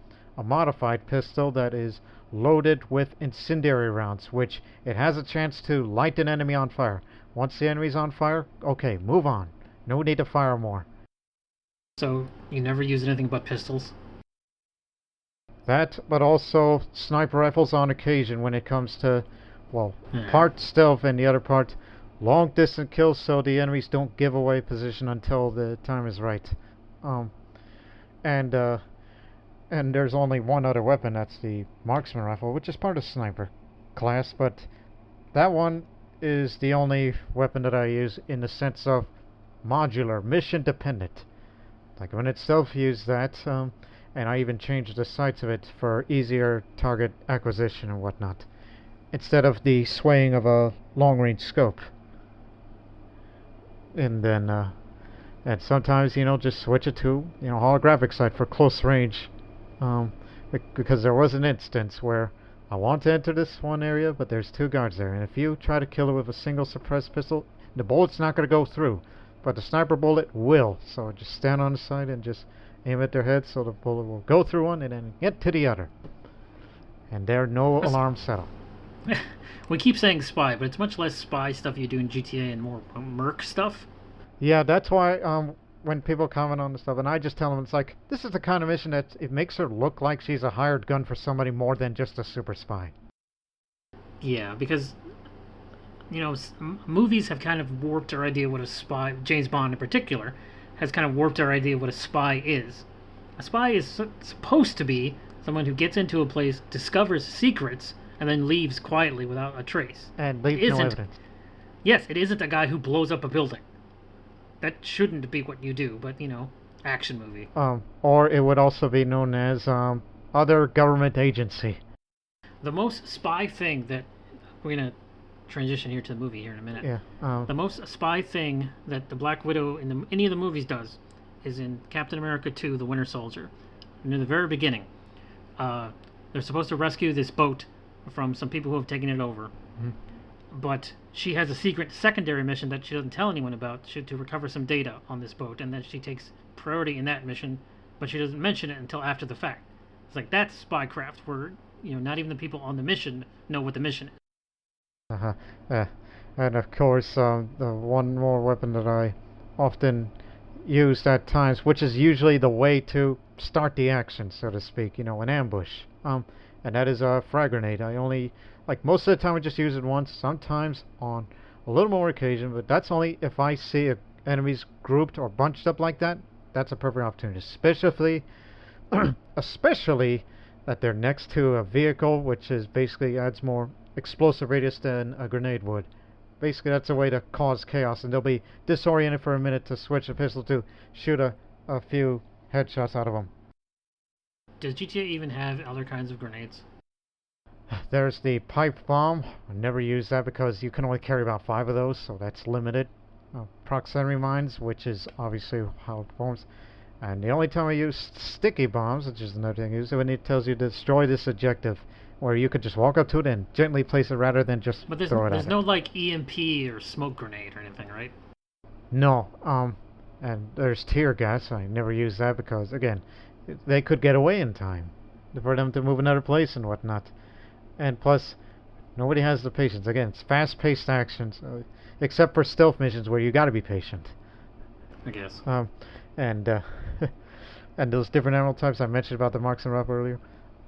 modified pistol that is loaded with incendiary rounds, which it has a chance to light an enemy on fire. Once the enemy's on fire, okay, move on. No need to fire more. So you never use anything but pistols? That, but also sniper rifles on occasion when it comes to, well, part stealth and the other part long distance kills, so the enemies don't give away position until the time is right. And there's only one other weapon, that's the marksman rifle, which is part of sniper class, but that one is the only weapon that I use in the sense of modular, mission dependent. Like when it's stealth, use that, and I even changed the sights of it for easier target acquisition and whatnot, instead of the swaying of a long-range scope. And then, and sometimes, just switch it to, holographic sight for close range, because there was an instance where I want to enter this one area, but there's two guards there, and if you try to kill it with a single suppressed pistol, the bullet's not going to go through, but the sniper bullet will. So just stand on the side and just aim at their head, so the bullet will go through one and then get to the other. And there are no alarms set up. We keep saying spy, but it's much less spy stuff you do in GTA and more merc stuff. Yeah, that's why when people comment on the stuff, and I just tell them, it's like, this is the kind of mission that it makes her look like she's a hired gun for somebody more than just a super spy. Yeah, because, movies have kind of warped our idea what a spy, James Bond in particular, has kind of warped our idea what a spy is. A spy is supposed to be someone who gets into a place, discovers secrets, and then leaves quietly without a trace. And leaves no evidence. Yes, it isn't a guy who blows up a building. That shouldn't be what you do, but, action movie. Or it would also be known as other government agency. The most spy thing that we're going to transition here to the movie here in a minute. Yeah. The most spy thing that the Black Widow in any of the movies does is in Captain America 2: The Winter Soldier. Near the very beginning, they're supposed to rescue this boat from some people who have taken it over. Mm-hmm. But she has a secret secondary mission that she doesn't tell anyone about to recover some data on this boat, and then she takes priority in that mission, but she doesn't mention it until after the fact. It's like that's spycraft, where not even the people on the mission know what the mission is. And of course, the one more weapon that I often used at times, which is usually the way to start the action, so to speak, an ambush. And that is a frag grenade. I only, most of the time I just use it once, sometimes on a little more occasion, but that's only if I see enemies grouped or bunched up like that. That's a perfect opportunity, especially that they're next to a vehicle, which is basically adds more explosive radius than a grenade would. Basically, that's a way to cause chaos, and they'll be disoriented for a minute to switch a pistol to shoot a few headshots out of them. Does GTA even have other kinds of grenades? There's the pipe bomb. I never use that because you can only carry about 5 of those, so that's limited. Proximity mines, which is obviously how it forms. And the only time I use sticky bombs, which is another thing, is when it tells you to destroy this objective, where you could just walk up to it and gently place it rather than just throw it at it. But there's no EMP or smoke grenade or anything, right? No. And there's tear gas. I never use that because, again, they could get away in time for them to move another place and whatnot. And plus, nobody has the patience. Again, it's fast-paced actions, except for stealth missions where you got to be patient. I guess. And those different ammo types I mentioned about the marksman up earlier.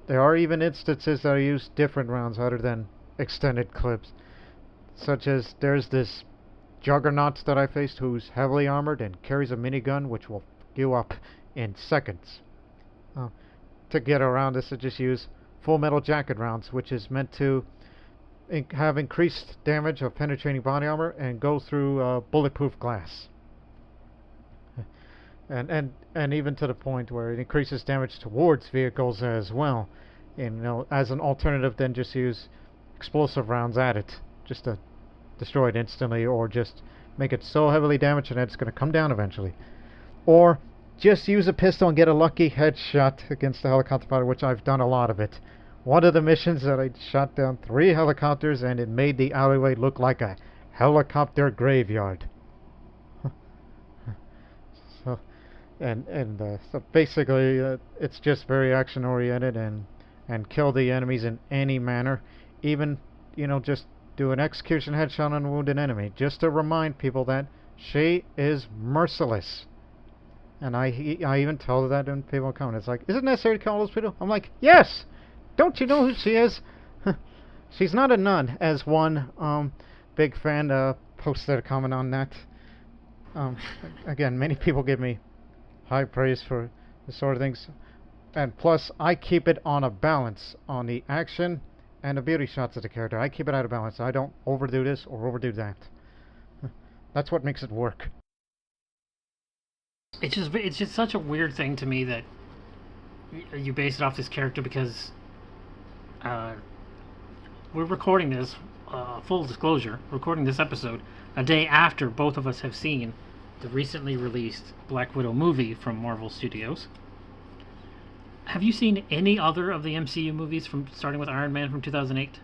There are even instances that I use different rounds other than extended clips. Such as there's this juggernaut that I faced who's heavily armored and carries a minigun which will f*** you up in seconds. To get around this, I just use full metal jacket rounds, which is meant to have increased damage of penetrating body armor and go through bulletproof glass. And even to the point where it increases damage towards vehicles as well. As an alternative, then just use explosive rounds at it, just to destroy it instantly, or just make it so heavily damaged that it's going to come down eventually. Or just use a pistol and get a lucky headshot against the helicopter fighter, which I've done a lot of it. One of the missions that I shot down 3 helicopters, and it made the alleyway look like a helicopter graveyard. So basically, it's just very action oriented and kill the enemies in any manner. Even just do an execution headshot on a wounded enemy, just to remind people that she is merciless. And I even tell that when people come, it's like, is it necessary to kill all those people? I'm like, yes. Don't you know who she is? She's not a nun, as one big fan posted a comment on that. Again, many people give me high praise for this sort of things, and plus I keep it on a balance on the action and the beauty shots of the character. I keep it out of balance. I don't overdo this or overdo that. That's what makes it work. It's just such a weird thing to me that you base it off this character, because we're recording this, full disclosure, recording this episode a day after both of us have seen the recently released Black Widow movie from Marvel Studios. Have you seen any other of the MCU movies starting with Iron Man from 2008?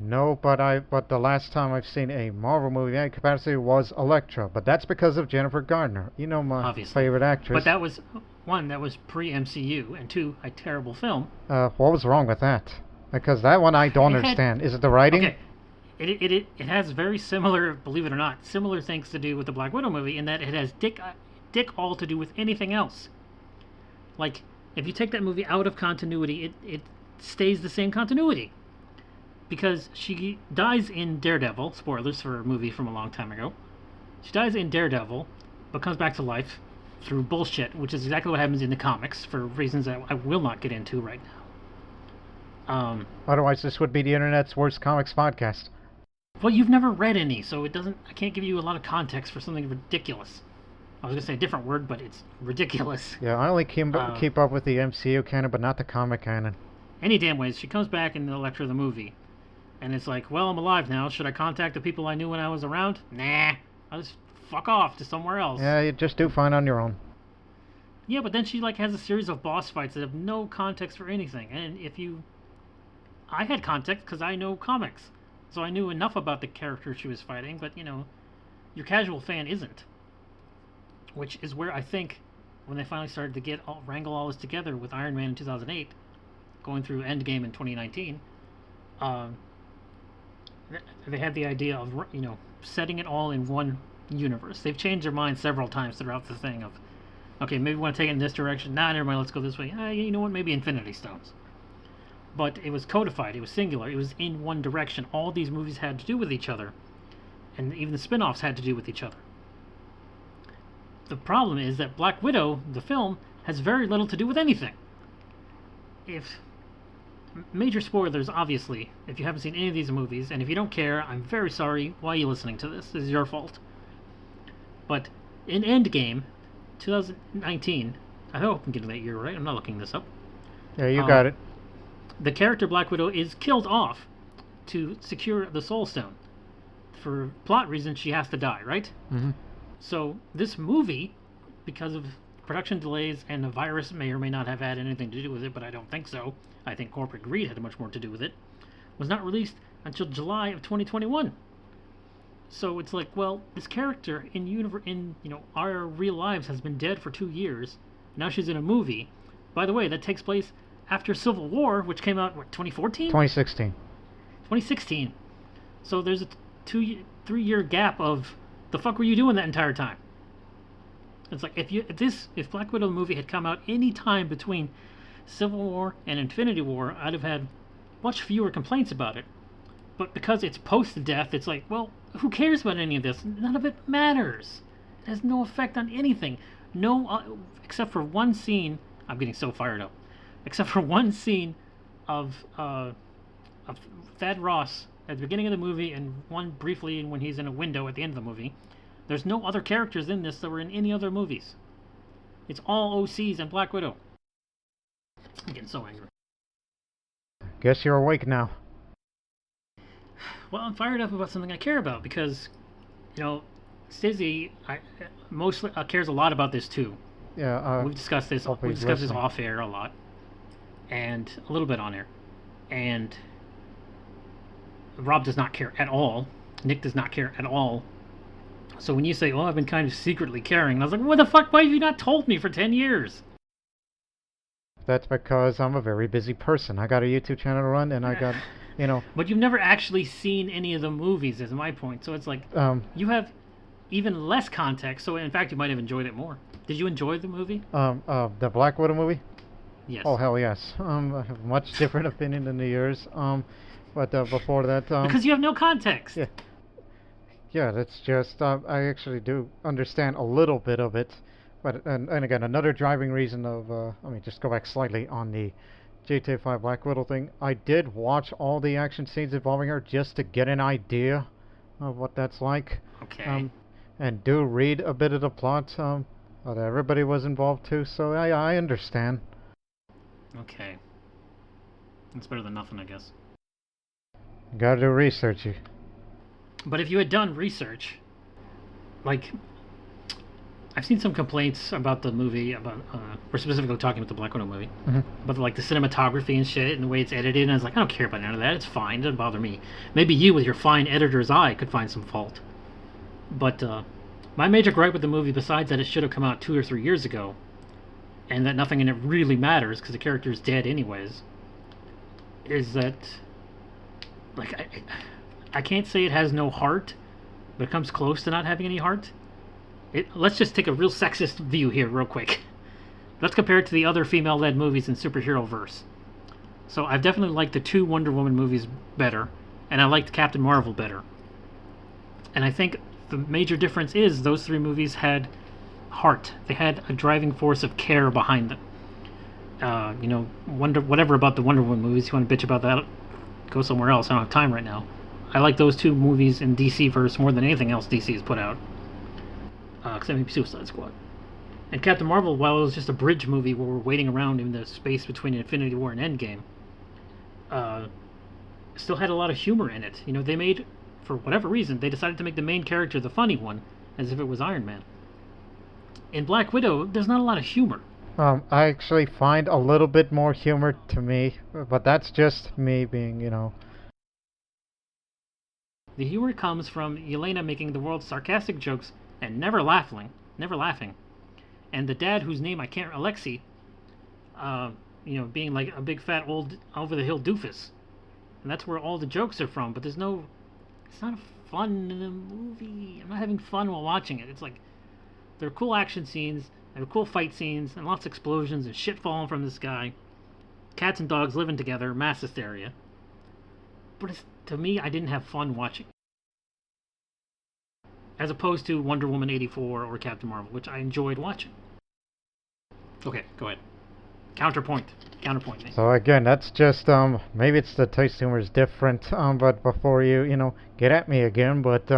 No, but the last time I've seen a Marvel movie in any capacity was Elektra, but that's because of Jennifer Gardner. My Obviously. Favorite actress. But that was, 1, that was pre-MCU, and 2, a terrible film. What was wrong with that? Because that one I don't understand. Is it the writing? Okay. It has very similar, believe it or not, similar things to do with the Black Widow movie, in that it has dick all to do with anything else. Like, if you take that movie out of continuity, it stays the same continuity. Because she dies in Daredevil, spoilers for a movie from a long time ago. She dies in Daredevil, but comes back to life through bullshit, which is exactly what happens in the comics, for reasons that I will not get into right now. Otherwise, this would be the internet's worst comics podcast. Well, you've never read any, so I can't give you a lot of context for something ridiculous. I was going to say a different word, but it's ridiculous. Yeah, I only keep up with the MCU canon, but not the comic canon. Any damn ways, she comes back in the Elektra the movie, And it's like, well, I'm alive now. Should I contact the people I knew when I was around? Nah. I'll just fuck off to somewhere else. Yeah, you just do fine on your own. Yeah, but then she like has a series of boss fights that have no context for anything. And I had context because I know comics, so I knew enough about the character she was fighting. But your casual fan isn't, which is where I think when they finally started to wrangle all this together with Iron Man in 2008, going through Endgame in 2019. They had the idea of setting it all in one universe. They've changed their mind several times throughout the thing of, okay, maybe we want to take it in this direction. Nah, never mind, let's go this way. You know what, maybe Infinity Stones. But it was codified, it was singular, it was in one direction. All these movies had to do with each other, and even the spin-offs had to do with each other. The problem is that Black Widow, the film, has very little to do with anything. Major spoilers, obviously, if you haven't seen any of these movies, and if you don't care, I'm very sorry. Why are you listening to this? This is your fault. But in Endgame, 2019, I hope I'm getting that year right. I'm not looking this up. Yeah, you got it. The character Black Widow is killed off to secure the Soul Stone. For plot reasons, she has to die, right? Mm-hmm. So this movie, because of production delays and the virus may or may not have had anything to do with it, but I don't think so. I think corporate greed had much more to do with it. Was not released until July of 2021. So it's like, well, this character in our real lives has been dead for 2 years. Now she's in a movie. By the way, that takes place after Civil War, which came out 2014? 2016. 2016. So there's a 3-year gap of the fuck were you doing that entire time? It's like if Black Widow movie had come out any time between Civil War and Infinity War, I'd have had much fewer complaints about it. But because it's post-death, it's like, well, who cares about any of this? None of it matters. It has no effect on anything. Except for one scene. I'm getting so fired up. Except for one scene of Thad Ross at the beginning of the movie, and one briefly when he's in a window at the end of the movie. There's no other characters in this that were in any other movies. It's all OCs and Black Widow. I'm getting so angry. Guess you're awake now. Well, I'm fired up about something I care about because, Stizzy mostly cares a lot about this too. Yeah. We've discussed this. We've discussed this off air a lot, and a little bit on air. And Rob does not care at all. Nick does not care at all. So when you say, "Oh, I've been kind of secretly caring," I was like, "What the fuck? Why have you not told me for 10 years?" That's because I'm a very busy person. I got a YouTube channel to run, and I got, But you've never actually seen any of the movies, is my point. So it's like you have even less context. So in fact, you might have enjoyed it more. Did you enjoy the movie? The Black Widow movie? Yes. Oh hell yes. I have a much different opinion than yours. But before that, because you have no context. Yeah. Yeah, that's just I actually do understand a little bit of it, but and again another driving reason of let me just go back slightly on the GTA 5 Black Widow thing. I did watch all the action scenes involving her just to get an idea of what that's like. Okay. And do read a bit of the plot. That everybody was involved too, so I understand. Okay. That's better than nothing, I guess. Gotta do research. But if you had done research, like, I've seen some complaints about the movie, we're specifically talking about the Black Widow movie, but like the cinematography and shit and the way it's edited, and I was like, I don't care about none of that, it's fine, it doesn't bother me. Maybe you, with your fine editor's eye, could find some fault. But my major gripe with the movie, besides that it should have come out 2 or 3 years ago, and that nothing in it really matters because the character is dead anyways, is that, like, I can't say it has no heart, but it comes close to not having any heart. Let's just take a real sexist view here real quick. Let's compare it to the other female-led movies in superhero verse. So I've definitely liked the 2 Wonder Woman movies better, and I liked Captain Marvel better. And I think the major difference is those 3 movies had heart. They had a driving force of care behind them. Whatever about the Wonder Woman movies, you want to bitch about that, go somewhere else. I don't have time right now. I like those 2 movies in DC verse more than anything else DC has put out. Except maybe Suicide Squad. And Captain Marvel, while it was just a bridge movie where we're waiting around in the space between Infinity War and Endgame, still had a lot of humor in it. They made, for whatever reason, they decided to make the main character the funny one, as if it was Iron Man. In Black Widow, there's not a lot of humor. I actually find a little bit more humor to me, but that's just me being, The humor comes from Yelena making the world's sarcastic jokes and never laughing. And the dad, whose name I can't, Alexei, being like a big fat old over the hill doofus. And that's where all the jokes are from, but it's not fun in the movie. I'm not having fun while watching it. It's like, there are cool action scenes, there are cool fight scenes, and lots of explosions and shit falling from the sky. Cats and dogs living together, mass hysteria. But to me, I didn't have fun watching. As opposed to Wonder Woman 84 or Captain Marvel, which I enjoyed watching. Okay, go ahead. Counterpoint me. So again, that's just maybe it's the taste humor is different. But before you get at me again, but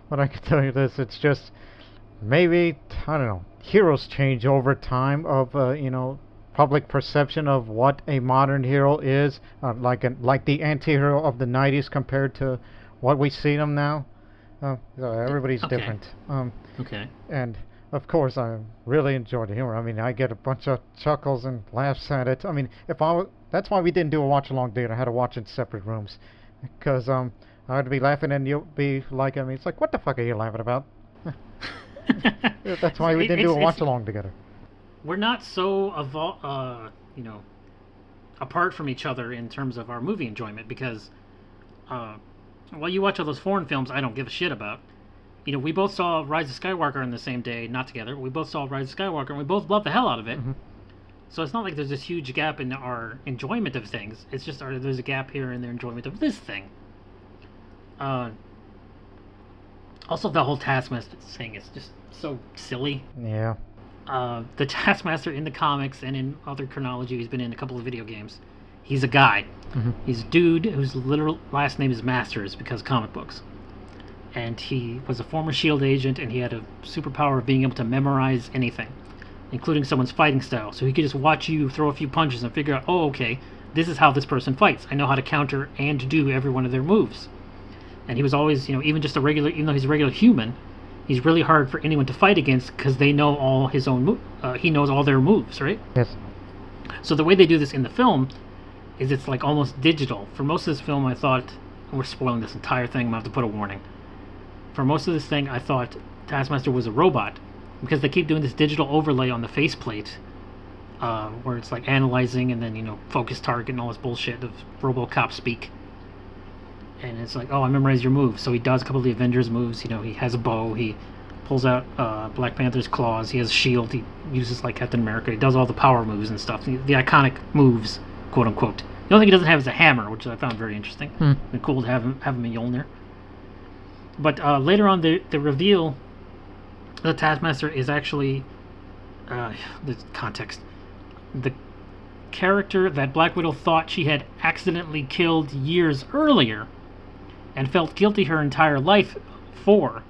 what I can tell you this, it's just maybe I don't know. Heroes change over time of public perception of what a modern hero is, like the anti-hero of the '90s compared to what we see them now. So everybody's different. Okay. And of course, I really enjoy the humor. I mean, I get a bunch of chuckles and laughs at it. I mean, that's why we didn't do a watch-along date. I had to watch in separate rooms, because I'd be laughing and you'll be like, I mean, it's like, what the fuck are you laughing about? That's why we didn't do a watch-along together. We're not so apart from each other in terms of our movie enjoyment, because while you watch all those foreign films I don't give a shit about, we both saw Rise of Skywalker on the same day, not together. We both saw Rise of Skywalker, and we both loved the hell out of it. Mm-hmm. So it's not like there's this huge gap in our enjoyment of things. It's just there's a gap here in their enjoyment of this thing. Also, the whole Taskmaster thing is just so silly. Yeah. The Taskmaster in the comics and in other chronology, he's been in a couple of video games. He's a guy. Mm-hmm. He's a dude whose literal last name is Masters because of comic books. And he was a former S.H.I.E.L.D. agent, and he had a superpower of being able to memorize anything, including someone's fighting style. So he could just watch you throw a few punches and figure out, oh, okay, this is how this person fights. I know how to counter and do every one of their moves. And he was always, even just even though he's a regular human, he's really hard for anyone to fight against because they know all his own he knows all their moves, right? Yes. So the way they do this in the film is it's like almost digital. For most of this film, I thought, we're spoiling this entire thing, I'm going to have to put a warning. For most of this thing, I thought Taskmaster was a robot, because they keep doing this digital overlay on the faceplate, where it's like analyzing and then, focus target and all this bullshit of RoboCop speak. And it's like, oh, I memorized your moves. So he does a couple of the Avengers moves. He has a bow. He pulls out Black Panther's claws. He has a shield. He uses like Captain America. He does all the power moves and stuff. The iconic moves, quote unquote. The only thing he doesn't have is a hammer, which I found very interesting. It's cool to have him a Mjolnir. But later on, the reveal the Taskmaster is actually the context. The character that Black Widow thought she had accidentally killed years earlier and felt guilty her entire life for,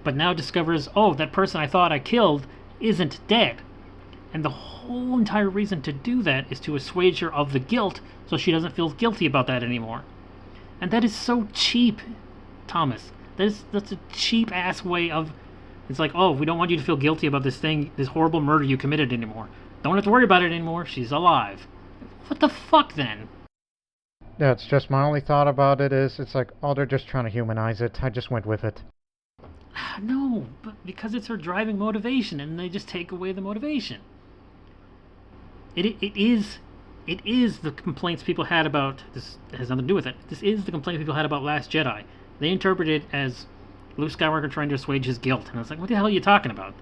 but now discovers, oh, that person I thought I killed isn't dead. And the whole entire reason to do that is to assuage her of the guilt so she doesn't feel guilty about that anymore. And that is so cheap, Thomas. That's a cheap ass way of, it's like, oh, we don't want you to feel guilty about this horrible murder you committed anymore. Don't have to worry about it anymore. She's alive. What the fuck then? Yeah, it's just my only thought about it is it's like, oh, they're just trying to humanize it. I just went with it. No, but because it's her driving motivation, and they just take away the motivation. It is the complaints people had about this. It has nothing to do with it. This is the complaint people had about Last Jedi. They interpreted it as Luke Skywalker trying to assuage his guilt, and I was like, what the hell are you talking about?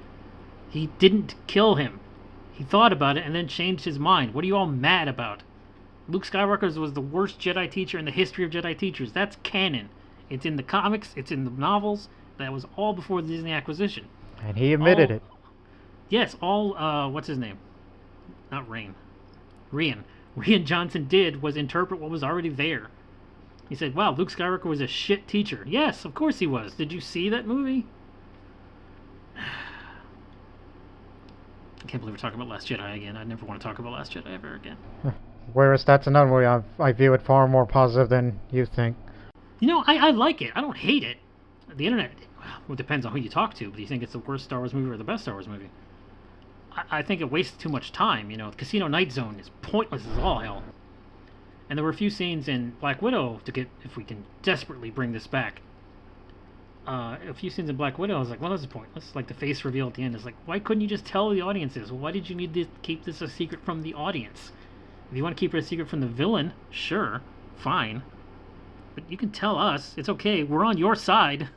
He didn't kill him. He thought about it and then changed his mind. What are you all mad about? Luke Skywalker was the worst Jedi teacher in the history of Jedi teachers. That's canon. It's in the comics. It's in the novels. That was all before the Disney acquisition. And he admitted it. Yes, what's his name? Not Rian. Rian Johnson did was interpret what was already there. He said, wow, Luke Skywalker was a shit teacher. Yes, of course he was. Did you see that movie? I can't believe we're talking about Last Jedi again. I never want to talk about Last Jedi ever again. Whereas that's another way I view it far more positive than you think. You know, I like it. I don't hate it. The internet, well, it depends on who you talk to. Do you think it's the worst Star Wars movie or the best Star Wars movie? I think it wastes too much time. You know, Casino Night Zone is pointless as all hell. And there were a few scenes in Black Widow to get, if we can desperately bring this back. A few scenes in Black Widow, I was like, well, this is pointless. Like the face reveal at the end is like, why couldn't you just tell the audiences? Why did you need to keep this a secret from the audience? If you want to keep it a secret from the villain, sure, fine. But you can tell us. It's okay. We're on your side.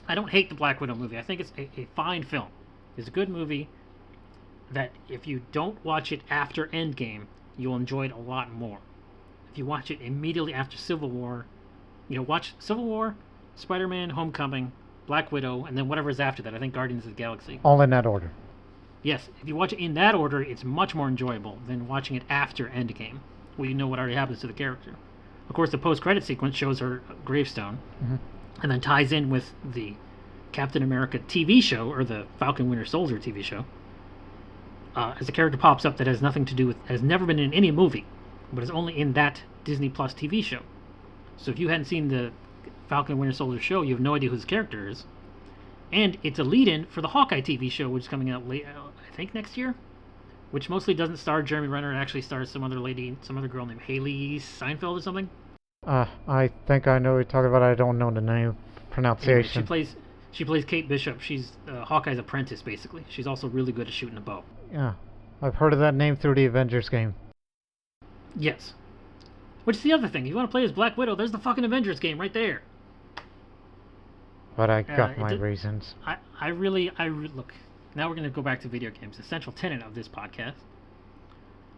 I don't hate the Black Widow movie. I think it's a fine film. It's a good movie that if you don't watch it after Endgame, you'll enjoy it a lot more. If you watch it immediately after Civil War, you know, watch Civil War, Spider-Man, Homecoming, Black Widow, and then whatever's after that. I think Guardians of the Galaxy. All in that order. Yes, if you watch it in that order, it's much more enjoyable than watching it after Endgame, where you know what already happens to the character. Of course, the post-credit sequence shows her gravestone, and then ties in with the Captain America TV show, or the Falcon Winter Soldier TV show, as a character pops up that has nothing to do with, has never been in any movie, but is only in that Disney Plus TV show. So if you hadn't seen the Falcon Winter Soldier show, you have no idea who his character is. And it's a lead-in for the Hawkeye TV show, which is coming out late, I think next year, which mostly doesn't star Jeremy Renner. It actually stars some other lady, some other girl named Haley Seinfeld or something. I think I know what you're talking about. I don't know the name pronunciation. Anyway, she plays Kate Bishop. She's Hawkeye's apprentice, basically. She's also really good at shooting a bow. Yeah, I've heard of that name through the Avengers game. Yes. Which is the other thing. If you want to play as Black Widow, there's the fucking Avengers game right there. But I got my reasons. I really look. Now we're going to go back to video games. The central tenet of this podcast.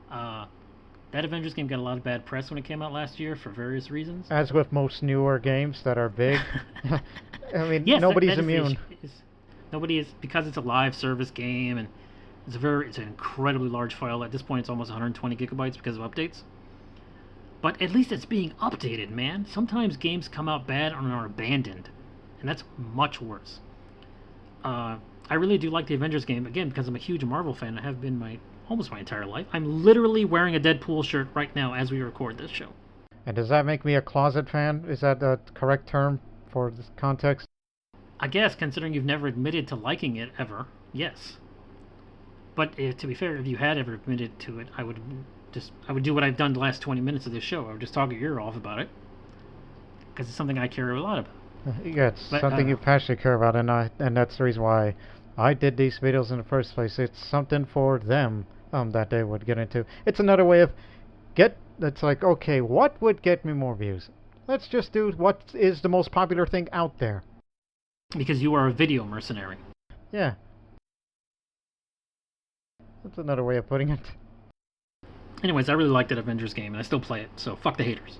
That Avengers game got a lot of bad press when it came out last year for various reasons. As with most newer games that are big. I mean, yes, nobody's immune. Nobody is, because it's a live service game, and it's an incredibly large file. At this point, it's almost 120 gigabytes because of updates. But at least it's being updated, man. Sometimes games come out bad and are abandoned, and that's much worse. I really do like the Avengers game, again, because I'm a huge Marvel fan. I have been almost my entire life. I'm literally wearing a Deadpool shirt right now as we record this show. And does that make me a closet fan? Is that the correct term for this context? I guess, considering you've never admitted to liking it ever, yes. But to be fair, if you had ever admitted to it, I would do what I've done the last 20 minutes of this show. I would just talk your ear off about it, because it's something I care a lot about. Yeah, it's something you passionately care about, and that's the reason why I did these videos in the first place. It's something for them that they would get into. It's another way of it's like, okay, what would get me more views? Let's just do what is the most popular thing out there. Because you are a video mercenary. Yeah. That's another way of putting it. Anyways, I really like that Avengers game, and I still play it, so fuck the haters.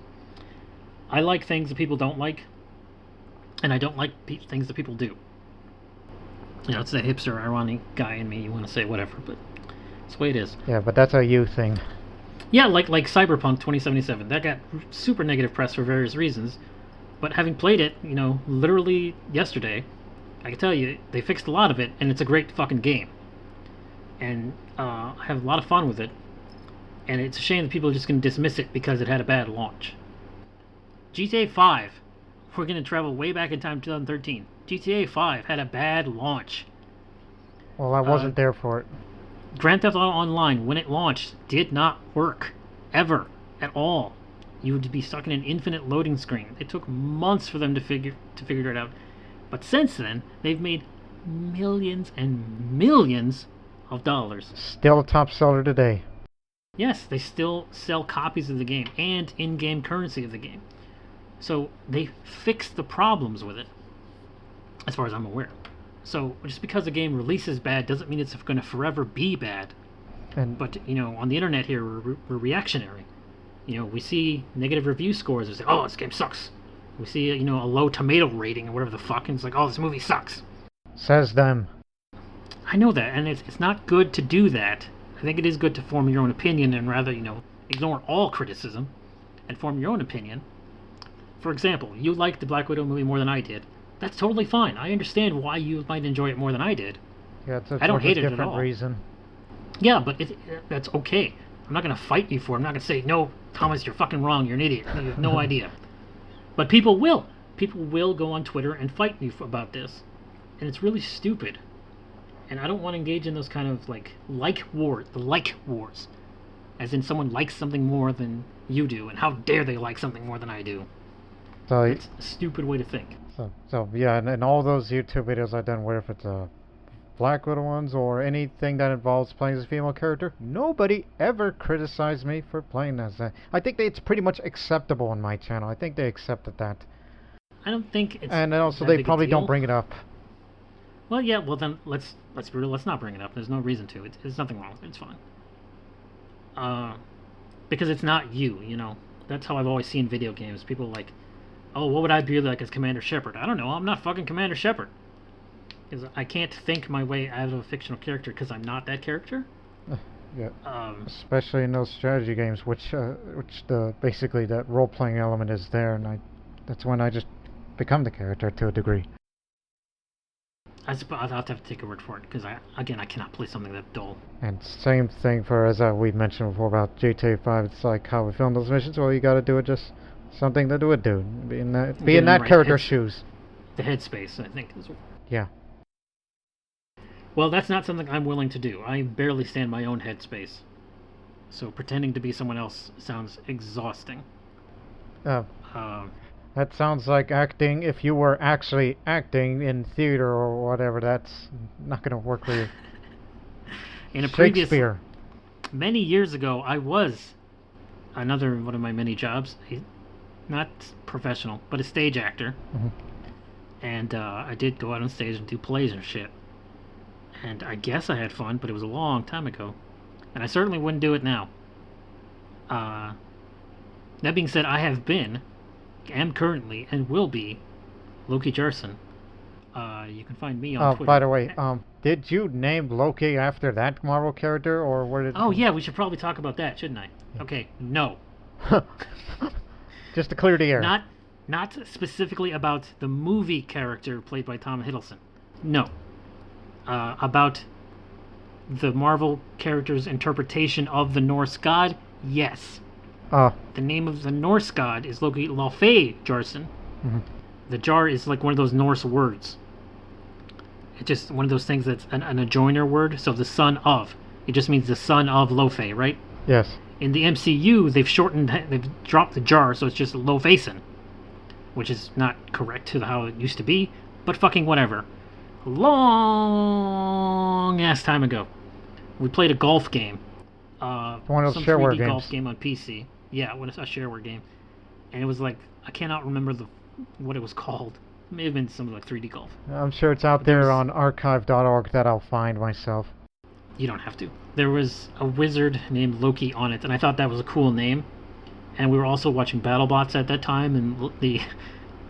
I like things that people don't like, and I don't like things that people do. You know, it's the hipster, ironic guy in me. You want to say whatever, but it's the way it is. Yeah, but that's a you thing. Yeah, like Cyberpunk 2077. That got super negative press for various reasons. But having played it, you know, literally yesterday, I can tell you, they fixed a lot of it, and it's a great fucking game. And I have a lot of fun with it. And it's a shame that people are just going to dismiss it because it had a bad launch. GTA 5. We're going to travel way back in time to 2013. GTA 5 had a bad launch. Well, I wasn't there for it. Grand Theft Auto Online, when it launched, did not work. Ever. At all. You would be stuck in an infinite loading screen. It took months for them to figure it out. But since then, they've made millions and millions of dollars. Still a top seller today. Yes, they still sell copies of the game and in-game currency of the game. So they fixed the problems with it, as far as I'm aware. So just because a game releases bad doesn't mean it's going to forever be bad. But, you know, on the internet here, we're reactionary. You know, we see negative review scores and say, oh, this game sucks. We see, you know, a low tomato rating or whatever the fuck, and it's like, oh, this movie sucks. Says them. I know that, and it's not good to do that. I think it is good to form your own opinion and rather, you know, ignore all criticism and form your own opinion. For example, you liked the Black Widow movie more than I did. That's totally fine. I understand why you might enjoy it more than I did. Yeah, it's I don't hate it at all. Reason. Yeah, but that's okay. I'm not gonna fight you for it. I'm not gonna say, no, Thomas, you're fucking wrong. You're an idiot. You have no idea. But people will. People will go on Twitter and fight me about this, and it's really stupid. And I don't want to engage in those kind of the like wars, as in someone likes something more than you do, and how dare they like something more than I do. So it's a stupid way to think. So yeah, and all those YouTube videos I've done, where if it's Black Widow ones or anything that involves playing as a female character, nobody ever criticized me for playing as that. I think it's pretty much acceptable on my channel. I think they accepted that. I don't think it's. And also they probably don't bring it up. Well, yeah. Well, then let's not bring it up. There's no reason to. There's nothing wrong with it. It's fine. Because it's not you. You know. That's how I've always seen video games. People are like, oh, what would I be like as Commander Shepard? I don't know. I'm not fucking Commander Shepard. Because I can't think my way out of a fictional character because I'm not that character. Yeah. Especially in those strategy games, which basically that role-playing element is there, and that's when I just become the character to a degree. I suppose I'll have to take your word for it, because I cannot play something that dull. And same thing for, as we mentioned before about GTA 5, it's like how we film those missions. Well, you gotta do it just something that would do. Be in that character's shoes. The headspace, I think, is. Yeah. Well, that's not something I'm willing to do. I barely stand my own headspace. So pretending to be someone else sounds exhausting. That sounds like acting. If you were actually acting in theater or whatever, that's not going to work for you. In a previous, many years ago, I was another one of my many jobs, not professional, but a stage actor. Mm-hmm. And I did go out on stage and do plays and shit. And I guess I had fun, but it was a long time ago. And I certainly wouldn't do it now. That being said, I have been, am currently, and will be Loki Jarson. You can find me on Twitter. By the way, did you name Loki after that Marvel character, or where did... Oh, yeah, we should probably talk about that, shouldn't I? Yeah. Okay, no. Just to clear the air. Not specifically about the movie character played by Tom Hiddleston. No. About the Marvel character's interpretation of the Norse god, yes. The name of the Norse god is Loki Jarson. Mm-hmm. The jar is like one of those Norse words. It's just one of those things that's an adjoiner word. So the son of, it just means the son of Lofe, right? Yes. In the MCU, they've dropped the jar, so it's just Lofason, which is not correct to how it used to be, but fucking whatever. Long ass time ago, we played a golf game. One of those some shareware 3D games. Golf game on PC. Yeah, a shareware game, and it was like I cannot remember what it was called. It may have been something like 3D Golf. I'm sure it's out there on archive.org that I'll find myself. You don't have to. There was a wizard named Loki on it, and I thought that was a cool name. And we were also watching BattleBots at that time in the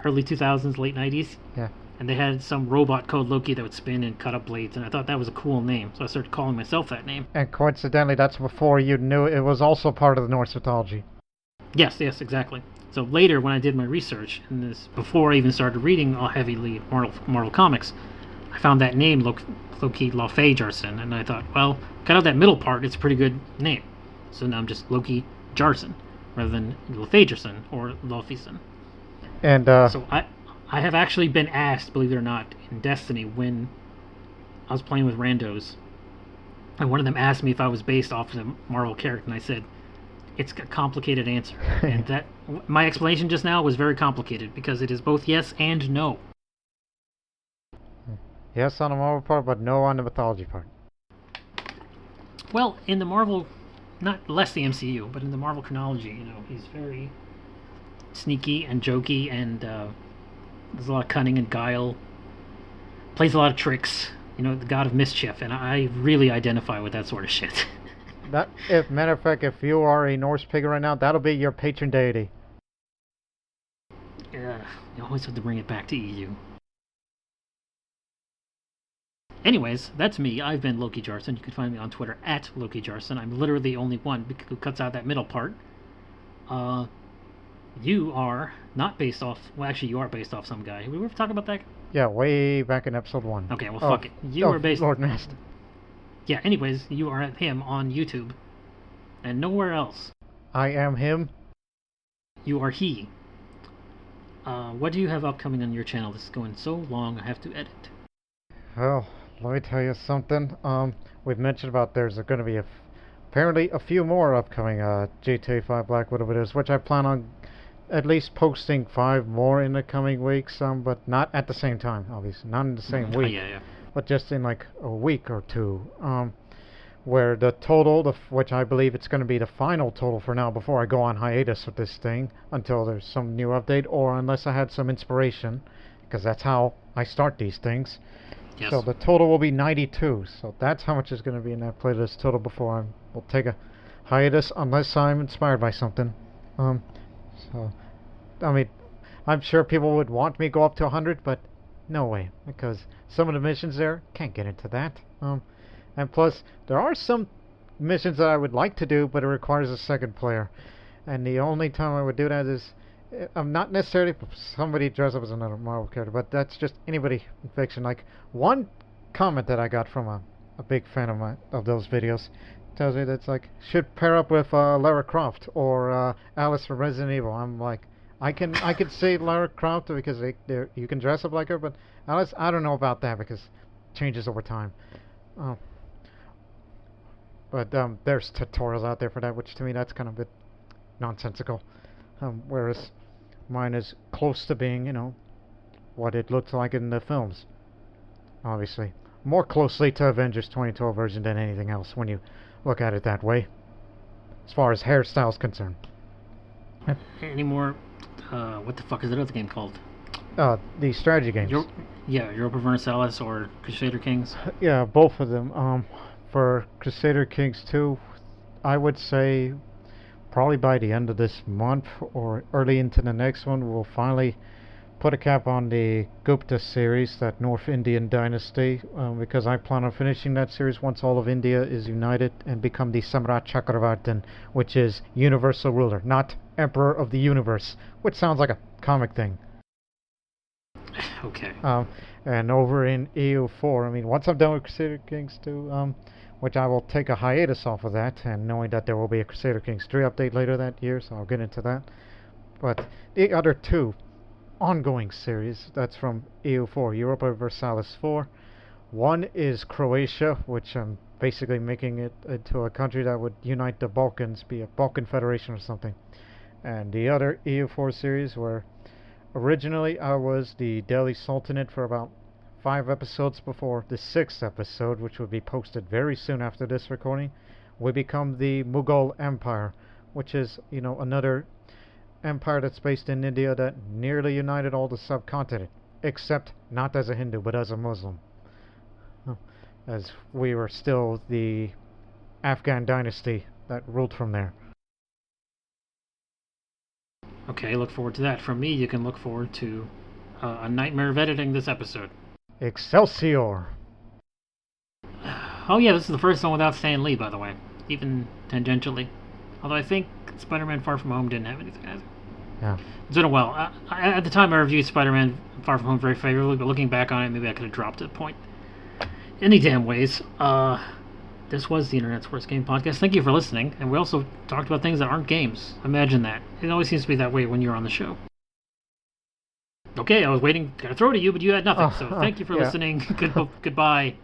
early 2000s, late 90s. Yeah. And they had some robot called Loki that would spin and cut up blades, and I thought that was a cool name, so I started calling myself that name. And coincidentally, that's before you knew it was also part of the Norse mythology. Yes, exactly. So later, when I did my research, and this before I even started reading all heavily Marvel comics, I found that name, Loki Jarson, and I thought, well, cut out that middle part, it's a pretty good name. So now I'm just Loki Jarson, rather than Jarson or Lofison. And so I have actually been asked, believe it or not, in Destiny when I was playing with randos, and one of them asked me if I was based off of the Marvel character, and I said, it's a complicated answer. And that my explanation just now was very complicated, because it is both yes and no. Yes on the Marvel part, but no on the mythology part. Well, in the Marvel, not less the MCU, but in the Marvel chronology, he's very sneaky and jokey, and there's a lot of cunning and guile. Plays a lot of tricks. The god of mischief, and I really identify with that sort of shit. Matter of fact, if you are a Norse pig right now, that'll be your patron deity. You always have to bring it back to EU. Anyways, that's me. I've been Loki Jarson. You can find me on Twitter at Loki Jarson. I'm literally the only one who cuts out that middle part. You are not based off... Well, actually, you are based off some guy. We were talking about that? Yeah, way back in episode 1. Okay, well, fuck it. You are based... L0rd Masta. Yeah, anyways, you are at him on YouTube. and nowhere else. I am him. You are he. What do you have upcoming on your channel? This is going so long, I have to edit. Well, let me tell you something. We've mentioned about there's going to be apparently a few more upcoming GTA 5 Black Widow videos, which I plan on at least posting 5 more in the coming weeks. But not at the same time, obviously, not in the same week, Yeah. but just in like a week or two. Where the total, which I believe it's going to be the final total for now before I go on hiatus with this thing until there's some new update, or unless I had some inspiration, because that's how I start these things. Yes. So the total will be 92. So that's how much is going to be in that playlist total before I will take a hiatus, unless I'm inspired by something. So, I mean, I'm sure people would want me to go up to 100, but no way, because some of the missions there can't get into that. And plus, there are some missions that I would like to do, but it requires a second player. And the only time I would do that is, I'm not necessarily somebody dressed up as another Marvel character, but that's just anybody in fiction. Like, one comment that I got from a big fan of those videos tells me that's like, should pair up with Lara Croft or Alice from Resident Evil. I'm like, I could say Lara Croft because you can dress up like her, but Alice, I don't know about that because it changes over time. But there's tutorials out there for that, which to me that's kind of a bit nonsensical. Whereas mine is close to being, what it looks like in the films. Obviously. More closely to Avengers 2012 version than anything else when you look at it that way. As far as hairstyle is concerned. Any more, what the fuck is that other game called? The strategy games. Europa Universalis or Crusader Kings? Yeah, both of them. For Crusader Kings 2, I would say probably by the end of this month or early into the next one, we'll finally put a cap on the Gupta series, that North Indian dynasty, because I plan on finishing that series once all of India is united and become the Samrat Chakravartin, which is universal ruler, not Emperor of the Universe, which sounds like a comic thing. Okay. And over in EU4, I mean, once I'm done with Crusader Kings 2, which I will take a hiatus off of that, and knowing that there will be a Crusader Kings 3 update later that year, so I'll get into that. But the other two ongoing series, that's from EU4, Europa Universalis 4. One is Croatia, which I'm basically making it into a country that would unite the Balkans, be a Balkan Federation or something. And the other EU4 series, where originally I was the Delhi Sultanate for about 5 episodes before the 6th episode, which will be posted very soon after this recording, we become the Mughal Empire, which is, another empire that's based in India that nearly united all the subcontinent, except not as a Hindu, but as a Muslim. As we were still the Afghan dynasty that ruled from there. Okay, look forward to that. From me, you can look forward to a nightmare of editing this episode. Excelsior! Oh yeah, this is the first one without Stan Lee, by the way. Even tangentially. Although I think Spider-Man Far From Home didn't have anything as it. Yeah. It's been a while. At the time I reviewed Spider-Man Far From Home very favorably, but looking back on it, maybe I could have dropped it at a point. Any damn ways. This was the Internet's Worst Game Podcast. Thank you for listening, and we also talked about things that aren't games. Imagine that. It always seems to be that way when you're on the show. Okay, I was waiting to throw to you, but you had nothing, so thank you for listening. Goodbye.